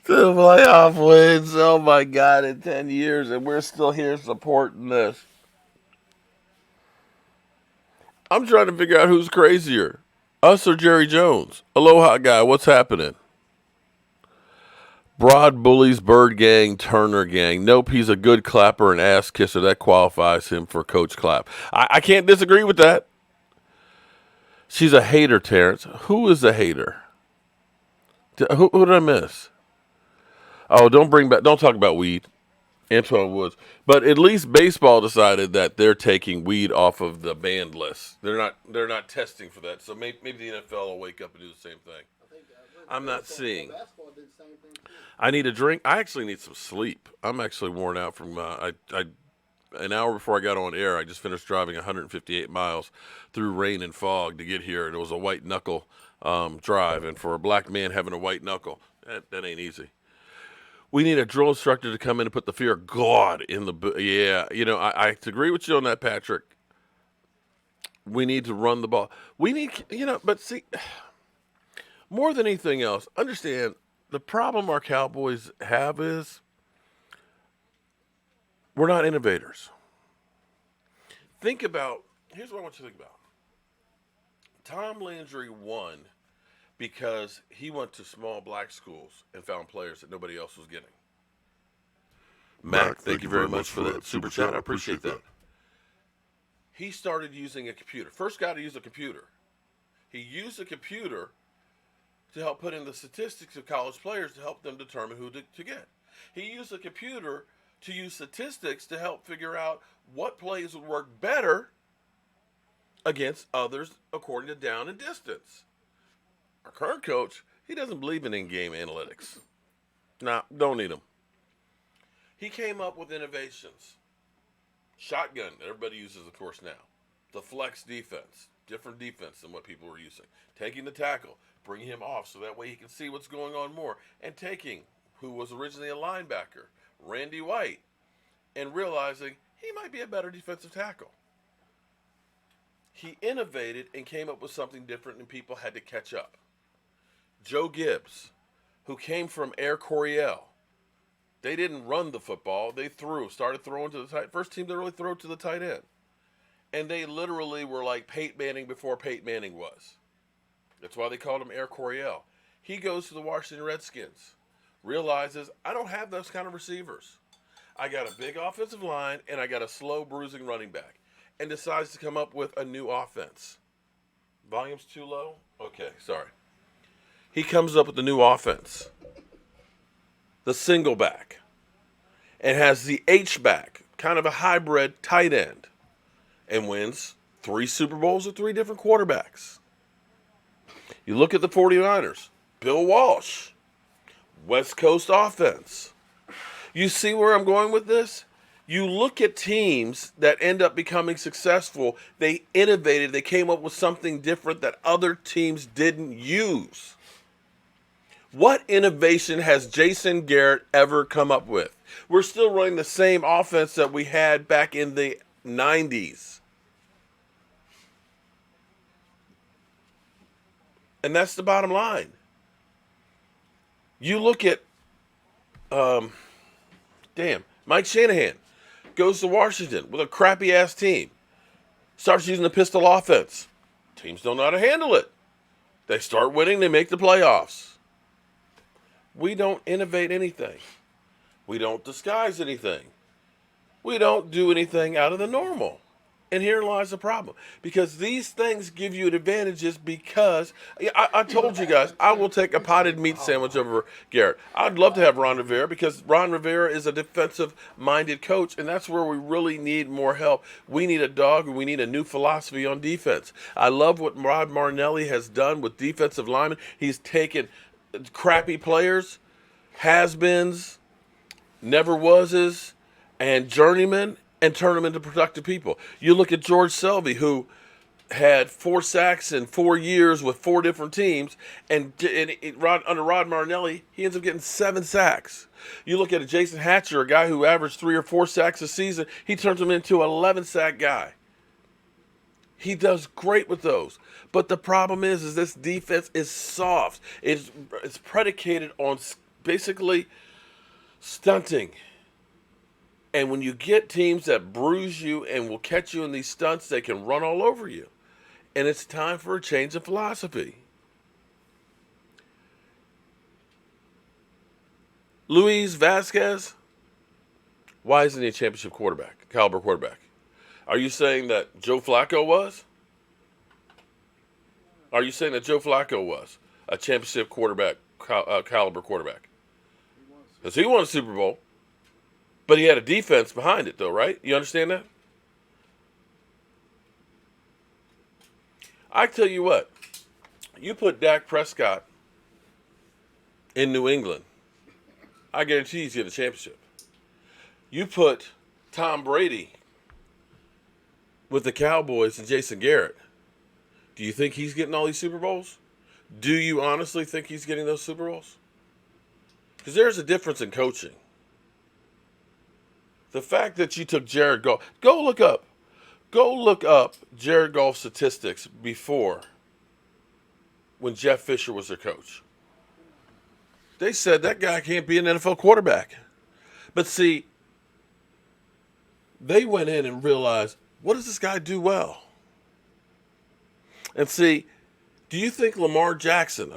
the playoff wins. Oh my God! In 10 years, and we're still here supporting this. I'm trying to figure out who's crazier, us or Jerry Jones. Aloha guy, what's happening? Broad bullies, Bird Gang, Turner Gang. Nope, he's a good clapper and ass kisser. That qualifies him for Coach Clap. I can't disagree with that. She's a hater, Terrence. Who is a hater? Who did I miss? Oh, don't talk about weed. Antoine Woods. But at least baseball decided that they're taking weed off of the banned list. They're not testing for that. So maybe the NFL will wake up and do the same thing. I'm not seeing. I need a drink. I actually need some sleep. I'm actually worn out from an hour before I got on air. I just finished driving 158 miles through rain and fog to get here, and it was a white knuckle drive. And for a black man having a white knuckle, that ain't easy. We need a drill instructor to come in and put the fear of God in the yeah. I agree with you on that, Patrick. We need to run the ball. We need, but see, more than anything else, understand the problem our Cowboys have is we're not innovators. Here's what I want you to think about. Tom Landry won because he went to small black schools and found players that nobody else was getting. Mac, thank you very much for that super chat. I appreciate that. He started using a computer. First guy to use a computer. He used a computer to help put in the statistics of college players to help them determine who to get. He used a computer to use statistics to help figure out what plays would work better against others according to down and distance. Our current coach, he doesn't believe in in-game analytics. Nah, don't need them. He came up with innovations. Shotgun, that everybody uses, of course, now. The flex defense, different defense than what people were using. Taking the tackle, bringing him off so that way he can see what's going on more. And taking, who was originally a linebacker, Randy White, and realizing he might be a better defensive tackle. He innovated and came up with something different, and people had to catch up. Joe Gibbs, who came from Air Coryell. They didn't run the football. They started throwing to the tight. First team to really throw to the tight end. And they literally were like Peyton Manning before Peyton Manning was. That's why they called him Air Coryell. He goes to the Washington Redskins. Realizes, I don't have those kind of receivers. I got a big offensive line, and I got a slow, bruising running back. And decides to come up with a new offense. Volume's too low? Okay, sorry. He comes up with a new offense. The single back. And has the H-back, kind of a hybrid tight end. And wins 3 Super Bowls with 3 different quarterbacks. You look at the 49ers. Bill Walsh. West Coast offense. You see where I'm going with this? You look at teams that end up becoming successful, they innovated, they came up with something different that other teams didn't use. What innovation has Jason Garrett ever come up with? We're still running the same offense that we had back in the 90s. And that's the bottom line. You look at, Mike Shanahan goes to Washington with a crappy-ass team. Starts using the pistol offense. Teams don't know how to handle it. They start winning, they make the playoffs. We don't innovate anything. We don't disguise anything. We don't do anything out of the normal. And here lies the problem. Because these things give you advantages because, I told you guys, I will take a potted meat sandwich over Garrett. I'd love to have Ron Rivera because Ron Rivera is a defensive-minded coach, and that's where we really need more help. We need a dog, and we need a new philosophy on defense. I love what Rod Martinelli has done with defensive linemen. He's taken crappy players, has-beens, never-wases, and journeymen, and turn them into productive people. You look at George Selvey, who had 4 sacks in 4 years with 4 different teams, and under Rod Martinelli, he ends up getting 7 sacks. You look at a Jason Hatcher, a guy who averaged 3 or 4 sacks a season, he turns him into an 11-sack guy. He does great with those. But the problem is this defense is soft. It's predicated on basically stunting. And when you get teams that bruise you and will catch you in these stunts, they can run all over you. And it's time for a change of philosophy. Luis Vasquez, why isn't he a championship caliber quarterback? Are you saying that Joe Flacco was? Are you saying that Joe Flacco was a championship caliber quarterback? Because he won a Super Bowl. But he had a defense behind it, though, right? You understand that? I tell you what, you put Dak Prescott in New England, I guarantee he's getting a championship. You put Tom Brady with the Cowboys and Jason Garrett, do you think he's getting all these Super Bowls? Do you honestly think he's getting those Super Bowls? Because there's a difference in coaching. The fact that you took Jared Goff, go look up Jared Goff's statistics before when Jeff Fisher was their coach. They said that guy can't be an NFL quarterback. But see, they went in and realized, what does this guy do well? And see, do you think Lamar Jackson,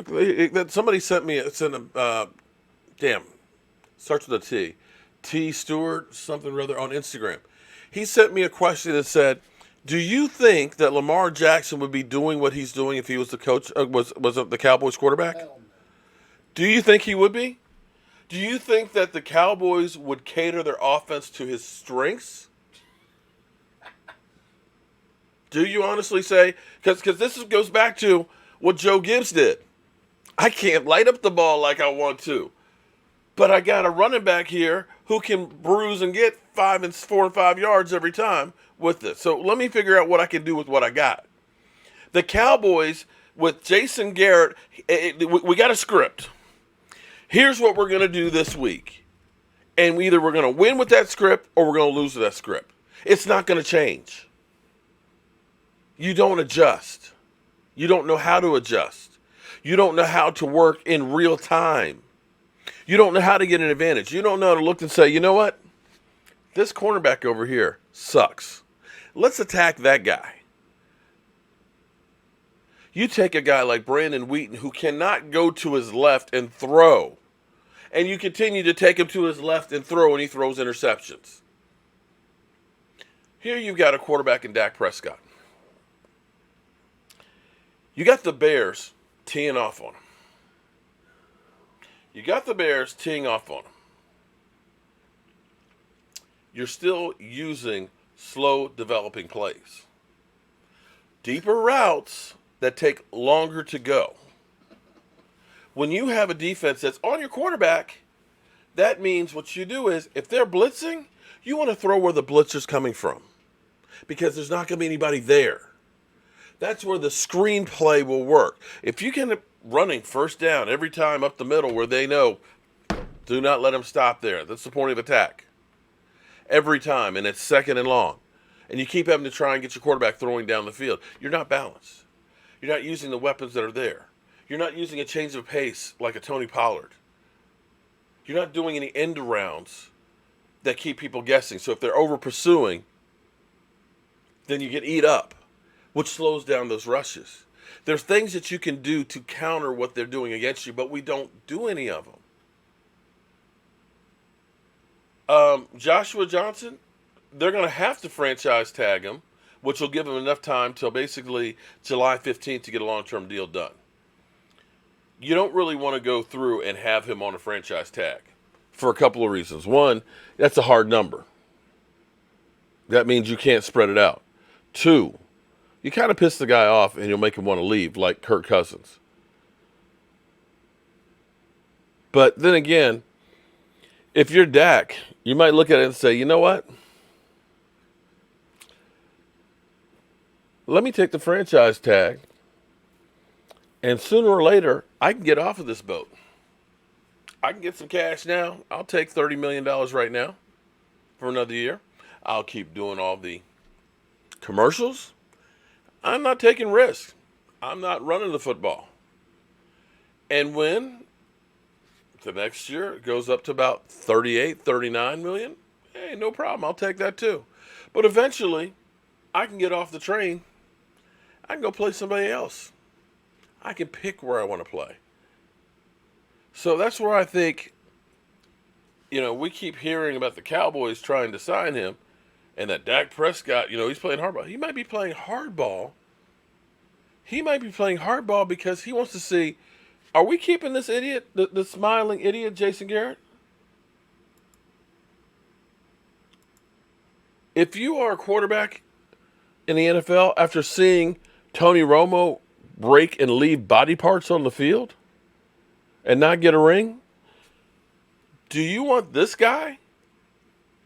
somebody sent me, starts with a T. T. Stewart, something or other, on Instagram. He sent me a question that said, do you think that Lamar Jackson would be doing what he's doing if he was the coach, was the Cowboys quarterback? Do you think he would be? Do you think that the Cowboys would cater their offense to his strengths? Do you honestly say, because this goes back to what Joe Gibbs did. I can't light up the ball like I want to. But I got a running back here who can bruise and get 4 and 5 yards every time with it. So let me figure out what I can do with what I got. The Cowboys, with Jason Garrett, we got a script. Here's what we're going to do this week. And either we're going to win with that script or we're going to lose with that script. It's not going to change. You don't adjust. You don't know how to adjust. You don't know how to work in real time. You don't know how to get an advantage. You don't know how to look and say, you know what? This cornerback over here sucks. Let's attack that guy. You take a guy like Brandon Wheaton who cannot go to his left and throw, and you continue to take him to his left and throw, and he throws interceptions. Here you've got a quarterback in Dak Prescott. You got the Bears teeing off on him. You're still using slow developing plays. Deeper routes that take longer to go. When you have a defense that's on your quarterback, that means what you do is, if they're blitzing, you want to throw where the blitzer's coming from, because there's not going to be anybody there. That's where the screenplay will work. If you can running first down every time up the middle where they know, do not let them stop there. That's the point of attack. Every time, and it's second and long. And you keep having to try and get your quarterback throwing down the field. You're not balanced. You're not using the weapons that are there. You're not using a change of pace like a Tony Pollard. You're not doing any end arounds that keep people guessing. So if they're over pursuing, then you get eat up, which slows down those rushes. There's things that you can do to counter what they're doing against you, but we don't do any of them. Joshua Johnson, they're going to have to franchise tag him, which will give him enough time till basically July 15th to get a long-term deal done. You don't really want to go through and have him on a franchise tag for a couple of reasons. One, that's a hard number. That means you can't spread it out. Two, you kind of piss the guy off and you'll make him want to leave, like Kirk Cousins. But then again, if you're Dak, you might look at it and say, you know what? Let me take the franchise tag, and sooner or later, I can get off of this boat. I can get some cash now. I'll take $30 million right now for another year. I'll keep doing all the commercials. I'm not taking risks. I'm not running the football. And when the next year it goes up to about 38, 39 million, hey, no problem. I'll take that too. But eventually, I can get off the train. I can go play somebody else. I can pick where I want to play. So that's where I think, we keep hearing about the Cowboys trying to sign him, and that Dak Prescott, he's playing hardball. He might be playing hardball. He might be playing hardball because he wants to see, are we keeping this idiot, the smiling idiot, Jason Garrett? If you are a quarterback in the NFL after seeing Tony Romo break and leave body parts on the field and not get a ring, do you want this guy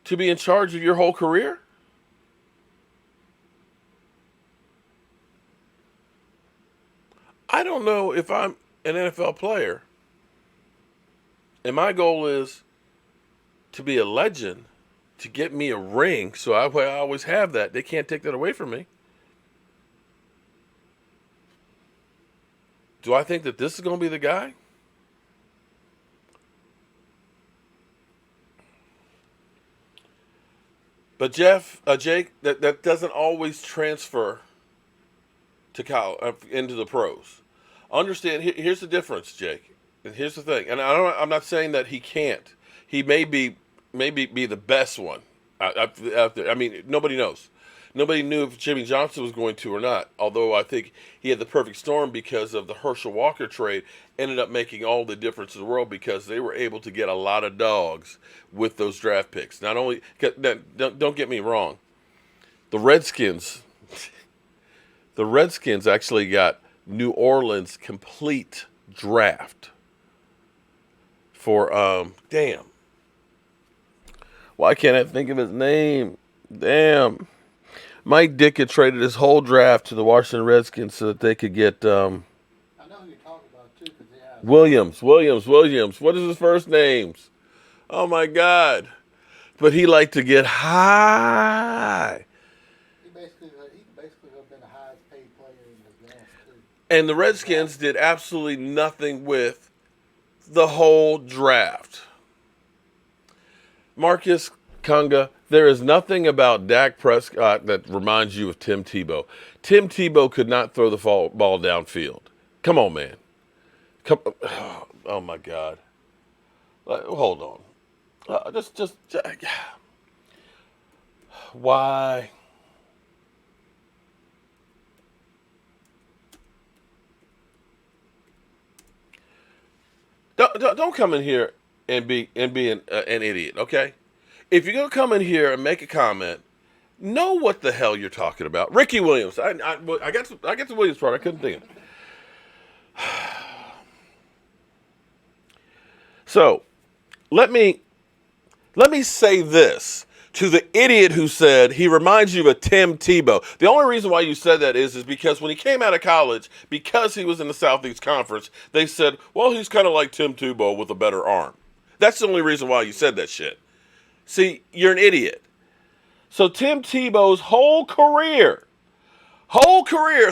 to be in charge of your whole career? I don't know if I'm an NFL player and my goal is to be a legend, to get me a ring, so I always have that. They can't take that away from me. Do I think that this is going to be the guy? But Jake, that doesn't always transfer to into the pros. Understand? Here's the difference, Jake. And here's the thing. And I'm not saying that he can't. He may be the best one out there. I mean, nobody knows. Nobody knew if Jimmy Johnson was going to or not. Although I think he had the perfect storm because of the Herschel Walker trade. Ended up making all the difference in the world because they were able to get a lot of dogs with those draft picks. Not only, don't get me wrong, the Redskins actually got New Orleans' complete draft for damn. Why can't I think of his name? Damn. Mike Dick had traded his whole draft to the Washington Redskins so that they could get I know who you're talking about too, because they have Williams. What is his first names? Oh my God. But he liked to get high. he basically would have been the highest paid player in the draft too. And the Redskins did absolutely nothing with the whole draft. Marcus Kunga, there is nothing about Dak Prescott that reminds you of Tim Tebow. Tim Tebow could not throw the ball downfield. Come on, man. Oh my God. Hold on. Just why? Don't come in here and be an idiot, okay? If you're gonna come in here and make a comment, know what the hell you're talking about. Ricky Williams, I got the Williams part. I couldn't think of it. So, let me say this to the idiot who said he reminds you of a Tim Tebow. The only reason why you said that is because when he came out of college, because he was in the Southeast Conference, they said, well, he's kind of like Tim Tebow with a better arm. That's the only reason why you said that shit. See, you're an idiot. So Tim Tebow's whole career,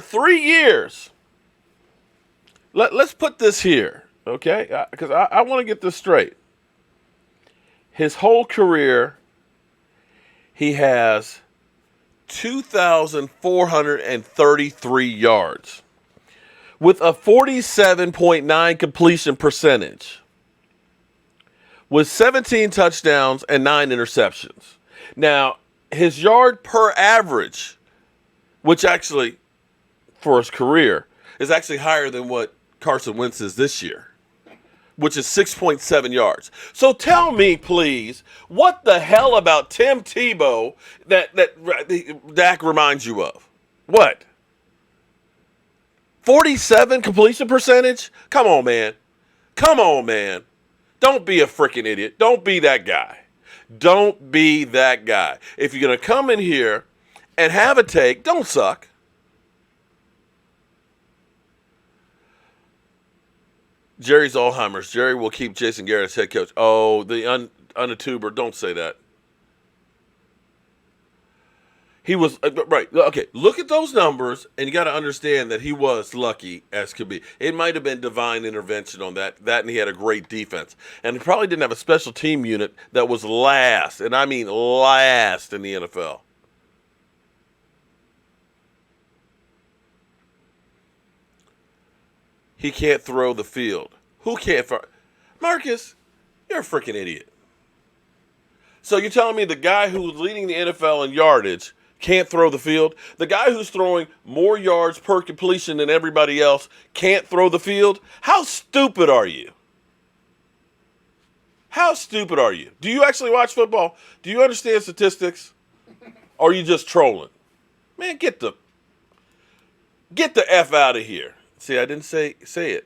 3 years. Let's put this here, okay? Because I want to get this straight. His whole career, he has 2,433 yards with a 47.9 completion percentage, with 17 touchdowns and 9 interceptions. Now, his yard per average, which actually, for his career, is actually higher than what Carson Wentz is this year, which is 6.7 yards. So tell me, please, what the hell about Tim Tebow that Dak reminds you of? What? 47 completion percentage? Come on, man. Don't be a freaking idiot. Don't be that guy. Don't be that guy. If you're going to come in here and have a take, don't suck. Jerry's Alzheimer's. Jerry will keep Jason Garrett as head coach. Oh, the unatuber. Don't say that. He was right. Okay, look at those numbers, and you got to understand that he was lucky as could be. It might have been divine intervention on that, and he had a great defense, and he probably didn't have a special team unit that was last, and I mean last in the NFL. He can't throw the field. Who can't throw? Marcus, you're a freaking idiot. So you're telling me the guy who's leading the NFL in yardage can't throw the field? The guy who's throwing more yards per completion than everybody else can't throw the field? How stupid are you? How stupid are you? Do you actually watch football? Do you understand statistics? Or are you just trolling? Man, get the F out of here. See, I didn't say it.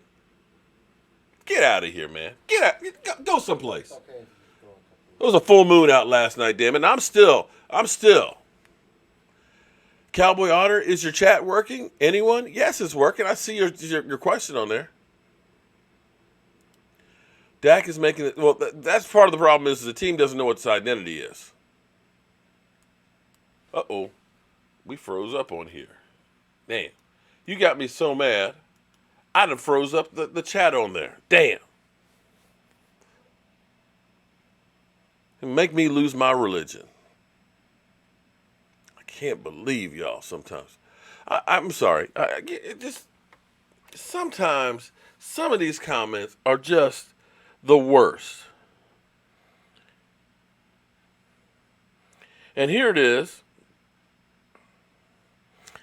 Get out of here, man. Get out. Go someplace. There was a full moon out last night, damn it. And I'm still. Cowboy Otter, is your chat working? Anyone? Yes, it's working. I see your question on there. Dak is making it. Well, that's part of the problem is the team doesn't know what its identity is. Uh-oh. We froze up on here. Man, you got me so mad. I done froze up the chat on there. Damn. Make me lose my religion. I can't believe y'all sometimes. I'm sorry. Sometimes some of these comments are just the worst. And here it is.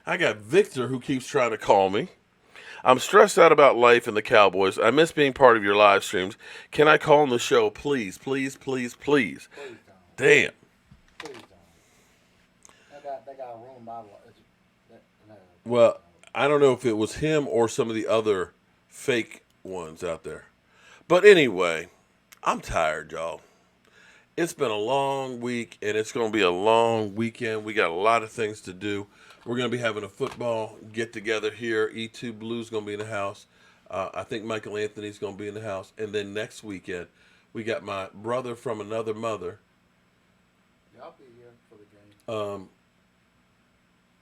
I got Victor who keeps trying to call me. I'm stressed out about life and the Cowboys. I miss being part of your live streams. Can I call on the show, please, please, please, please? Damn. Please don't. They got a room by Well, I don't know if it was him or some of the other fake ones out there. But anyway, I'm tired, y'all. It's been a long week, and it's going to be a long weekend. We got a lot of things to do. We're going to be having a football get-together here. E2 Blue's going to be in the house. I think Michael Anthony's going to be in the house. And then next weekend, we got my brother from another mother. Yeah, I'll be here for the game.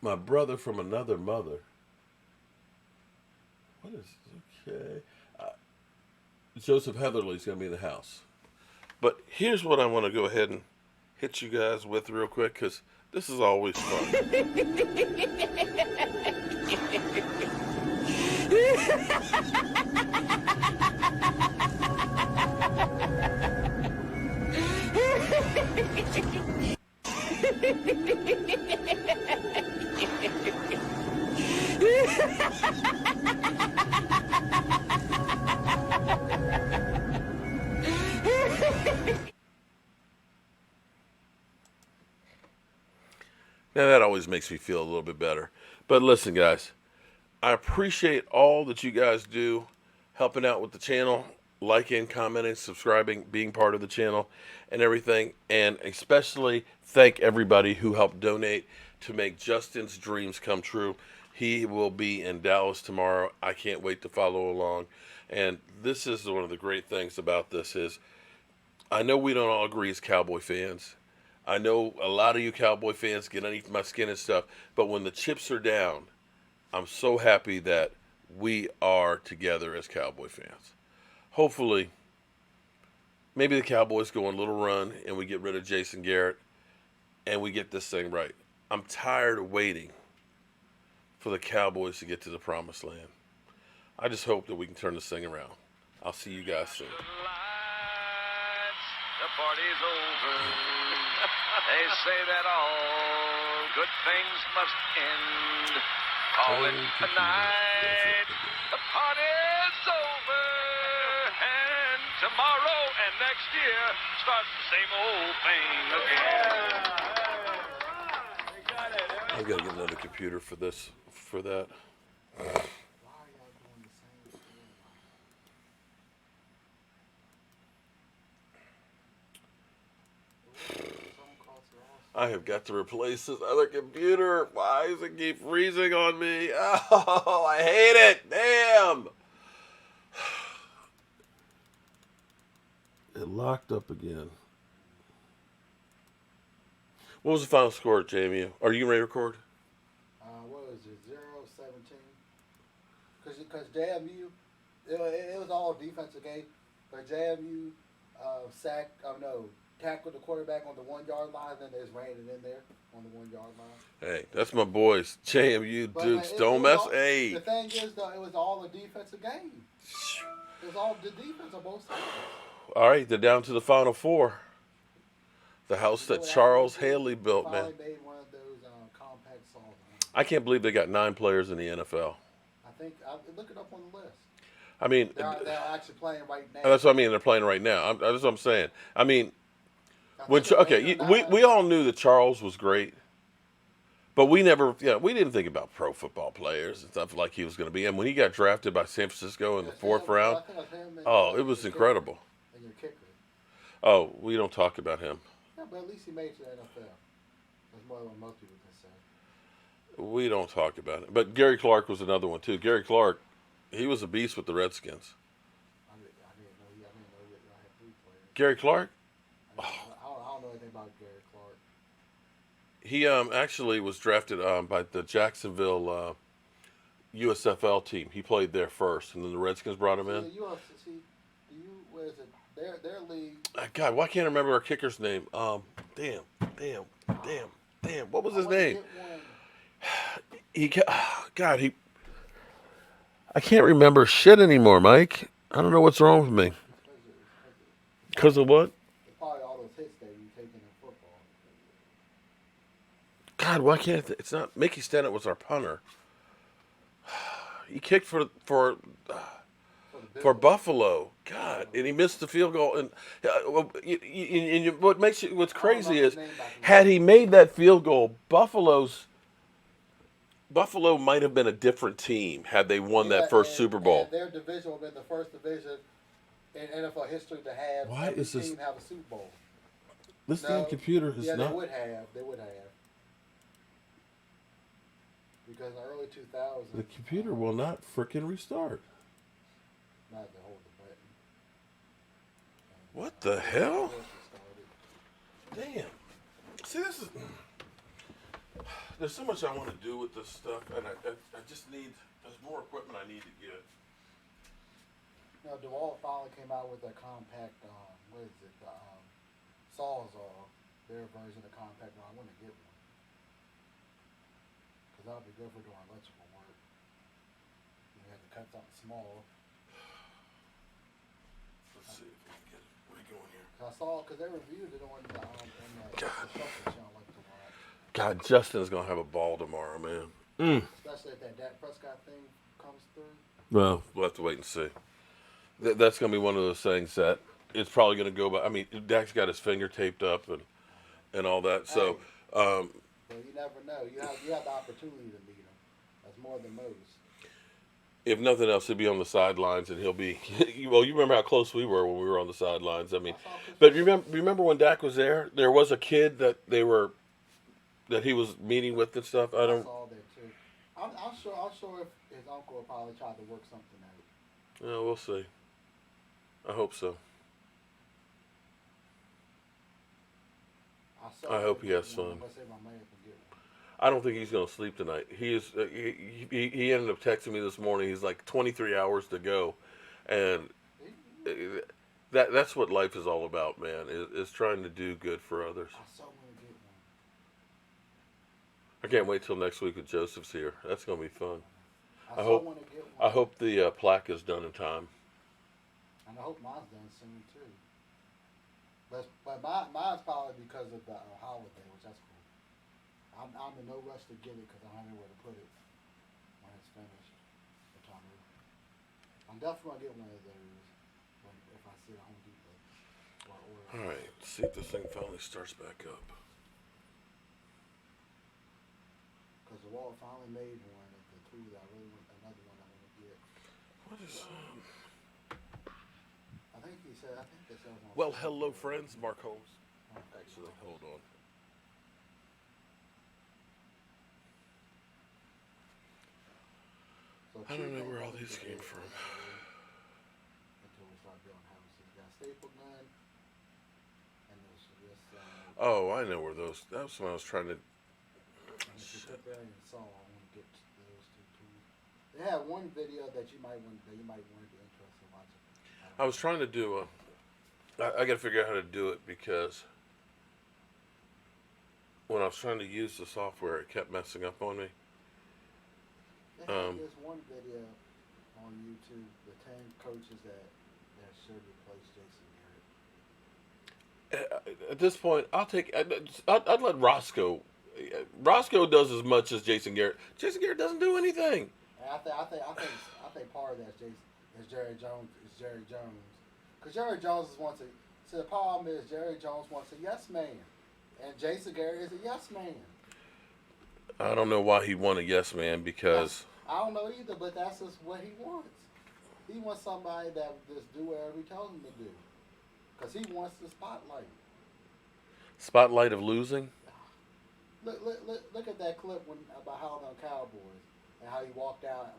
My brother from another mother. What is okay? Joseph Heatherly's going to be in the house. But here's what I want to go ahead and hit you guys with real quick, because this is always fun. Now that always makes me feel a little bit better. But listen, guys, I appreciate all that you guys do, helping out with the channel, liking, commenting, subscribing, being part of the channel, and everything. And especially thank everybody who helped donate to make Justin's dreams come true. He will be in Dallas tomorrow. I can't wait to follow along. And this is one of the great things about this is I know we don't all agree as Cowboy fans. I know a lot of you Cowboy fans get underneath my skin and stuff, but when the chips are down, I'm so happy that we are together as Cowboy fans. Hopefully, maybe the Cowboys go on a little run and we get rid of Jason Garrett and we get this thing right. I'm tired of waiting for the Cowboys to get to the promised land. I just hope that we can turn this thing around. I'll see you guys soon. The party's over. They say that all good things must end. Call it a night. The party's over. And tomorrow and next year starts the same old thing again. I've got to get another computer for this, for that. I have got to replace this other computer. Why does it keep freezing on me? Oh, I hate it. Damn. It locked up again. What was the final score at JMU? Are you ready to record? What was it, 0-17? Because JMU, it was all defensive game. But JMU tackled the quarterback on the 1 yard line, then they just ran it in there on the 1 yard line. Hey, that's my boys. JMU But, Dukes. man, Don't mess. The thing is, though, it was all a defensive game. It was all the defense on both sides. All right, they're down to the Final Four. The house that Charles Haley built, man. Made one of those compact saws. I can't believe they got 9 players in the NFL. Look it up on the list. I mean, They're actually playing right now. that's what I mean. They're playing right now. That's what I'm saying. I mean, we all knew that Charles was great, but we didn't think about pro football players and stuff like he was going to be. And when he got drafted by San Francisco in the 4th round, it was incredible. And your kicker. Oh, we don't talk about him. Yeah, but at least he made it to the NFL. That's more than what most people can say. We don't talk about it. But Gary Clark was another one too. Gary Clark, he was a beast with the Redskins. I didn't know y'all had 3 players. Gary Clark? I don't know anything about Gary Clark. He actually was drafted by the Jacksonville USFL team. He played there first, and then the Redskins brought him in. Where is it? Their league. God, why can't I remember our kicker's name? Damn. What was his name? I can't remember shit anymore, Mike. I don't know what's wrong with me. Because of what? Probably all those hits that you taking in football. God, why can't it's not Mickey Stennett was our punter. He kicked for Buffalo. God, and he missed the field goal. And what's crazy is, had he made that field goal, Buffalo might have been a different team had they won that first Super Bowl. Their division would have been the first division in NFL history to have every team have a Super Bowl. This damn computer is not. They would have. Because in the early 2000s. The computer will not frickin' restart. Not to hold the button. What the hell? Damn. See, there's so much I want to do with this stuff, and I just there's more equipment I need to get. Now, DeWalt finally came out with a compact, Sawzall, their version of compact. Well, I want to get one. Because that would be good for doing electrical work. You have to cut something small. Let's see if we can get it. What are you doing here? I saw, because they reviewed it on the construction channel like to watch. God, Justin's going to have a ball tomorrow, man. Especially if that Dak Prescott thing comes through. Well, we'll have to wait and see. That's going to be one of those things that it's probably going to go by. I mean, Dak's got his finger taped up and all that. So, well, you never know. You have the opportunity to meet him. That's more than most. If nothing else, he'll be on the sidelines, and he'll be. Well, you remember how close we were when we were on the sidelines. I mean, but remember when Dak was there? There was a kid that he was meeting with and stuff. I saw that too. I'm sure if his uncle will probably try to work something out. Yeah, we'll see. I hope so. I hope he has fun. I don't think he's going to sleep tonight. He ended up texting me this morning. He's like 23 hours to go, and that's what life is all about, man. Is trying to do good for others. I can't wait till next week when Joseph's here. That's going to be fun. I hope the plaque is done in time. And I hope mine's done soon too. But mine's probably because of the holiday, which that's cool. I'm in no rush to get it because I don't know where to put it when it's finished. I'm definitely gonna get one of those if I see it at Home Depot. All right, let's see if this thing finally starts back up. Because the wall finally made one of the two that I really want. Another one I want to get. What is? I think he said. I think they said. Well, hello, friends. Mark Holmes. Actually, hold on. I don't know where all these came from. Until we start building houses. You got staple gun, and this Oh, I know where those. That was when I was trying to. If you put that in saw, I want to get those two too. They have one video that you might want to be interested in watching. I was trying to do a. I got to figure out how to do it because when I was trying to use the software, it kept messing up on me. They have this one video on YouTube, the 10 coaches that should replace Jason Garrett. At this point, I'd let Roscoe. Roscoe does as much as Jason Garrett. Jason Garrett doesn't do anything. And I think part of that is Jerry Jones. Because Jerry Jones wants to. So the problem is Jerry Jones wants a yes man, and Jason Garrett is a yes man. I don't know why he won a yes man because I don't know either, but that's just what he wants. He wants somebody that will just do whatever he tells him to do. Because he wants the spotlight. spotlight of losing. Look at that clip about how on Cowboys and how he walked out.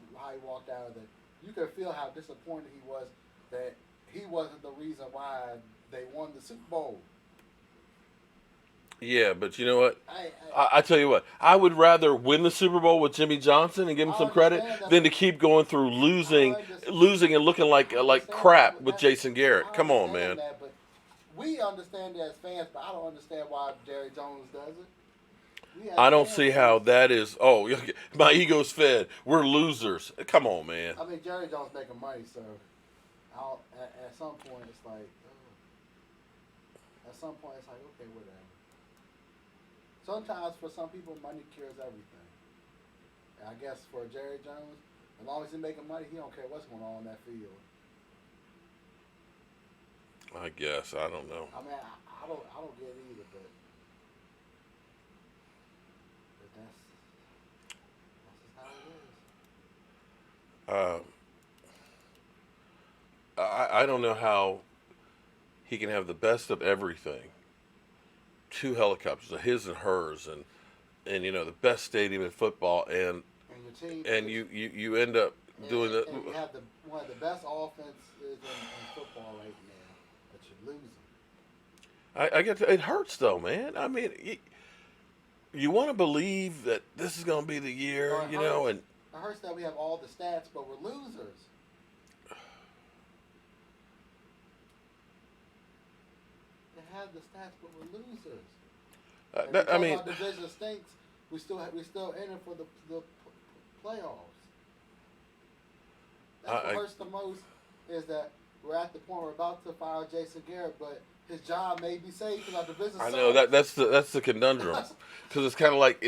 Of the. You could feel how disappointed he was that he wasn't the reason why they won the Super Bowl. Yeah, but you know what? I tell you what, I would rather win the Super Bowl with Jimmy Johnson and give him some credit than to keep going through losing and looking like crap with Jason Garrett. Come on, man. That, but we understand that as fans, but I don't understand why Jerry Jones does it. I don't see how that is. Oh, my ego's fed. We're losers. Come on, man. I mean, Jerry Jones making money, so at some point it's like, okay, whatever. Sometimes for some people, money cures everything. And I guess for Jerry Jones, as long as he's making money, he don't care what's going on in that field. I guess I don't know. I mean, I don't get it either, but that's just how it is. I don't know how he can have the best of everything. 2 helicopters, a his and hers, and you know the best stadium in football, and your team, and you end up doing the. And you have one of the best offenses in football right now, but you're losing. I get to, it hurts though, man. I mean, you want to believe that this is going to be the year, It hurts that we have all the stats, but we're losers. They have the stats, but we're losers. I mean, our division stinks. We still in it for the playoffs. That's what hurts the most is that we're at the point we're about to fire Jason Garrett, but his job may be safe because our division. I know that's the conundrum, because it's kind of like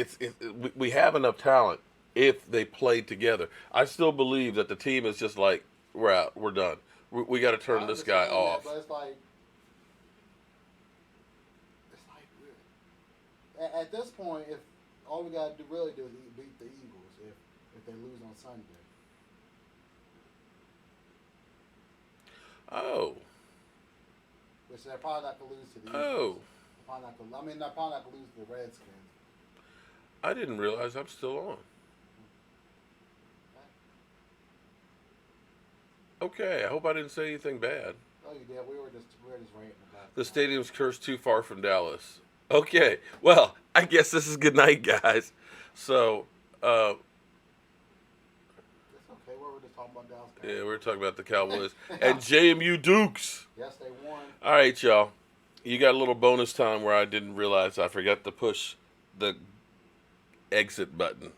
we have enough talent if they played together. I still believe that the team is just like we're out, we're done. We got to turn this guy off. But it's like at this point, if all we got to really do is beat the Eagles if they lose on Sunday. Oh. Which they're probably not going to lose to the Eagles. Oh. They're probably not going to lose to the Redskins. I didn't realize I'm still on. Okay, I hope I didn't say anything bad. Oh, you did. We were just ranting about The stadium's cursed too far from Dallas. Okay, well, I guess this is good night, guys. So, it's okay. We were just talking about Dallas. yeah, we were talking about the Cowboys and JMU Dukes. Yes, they won. All right, y'all. You got a little bonus time where I didn't realize I forgot to push the exit button.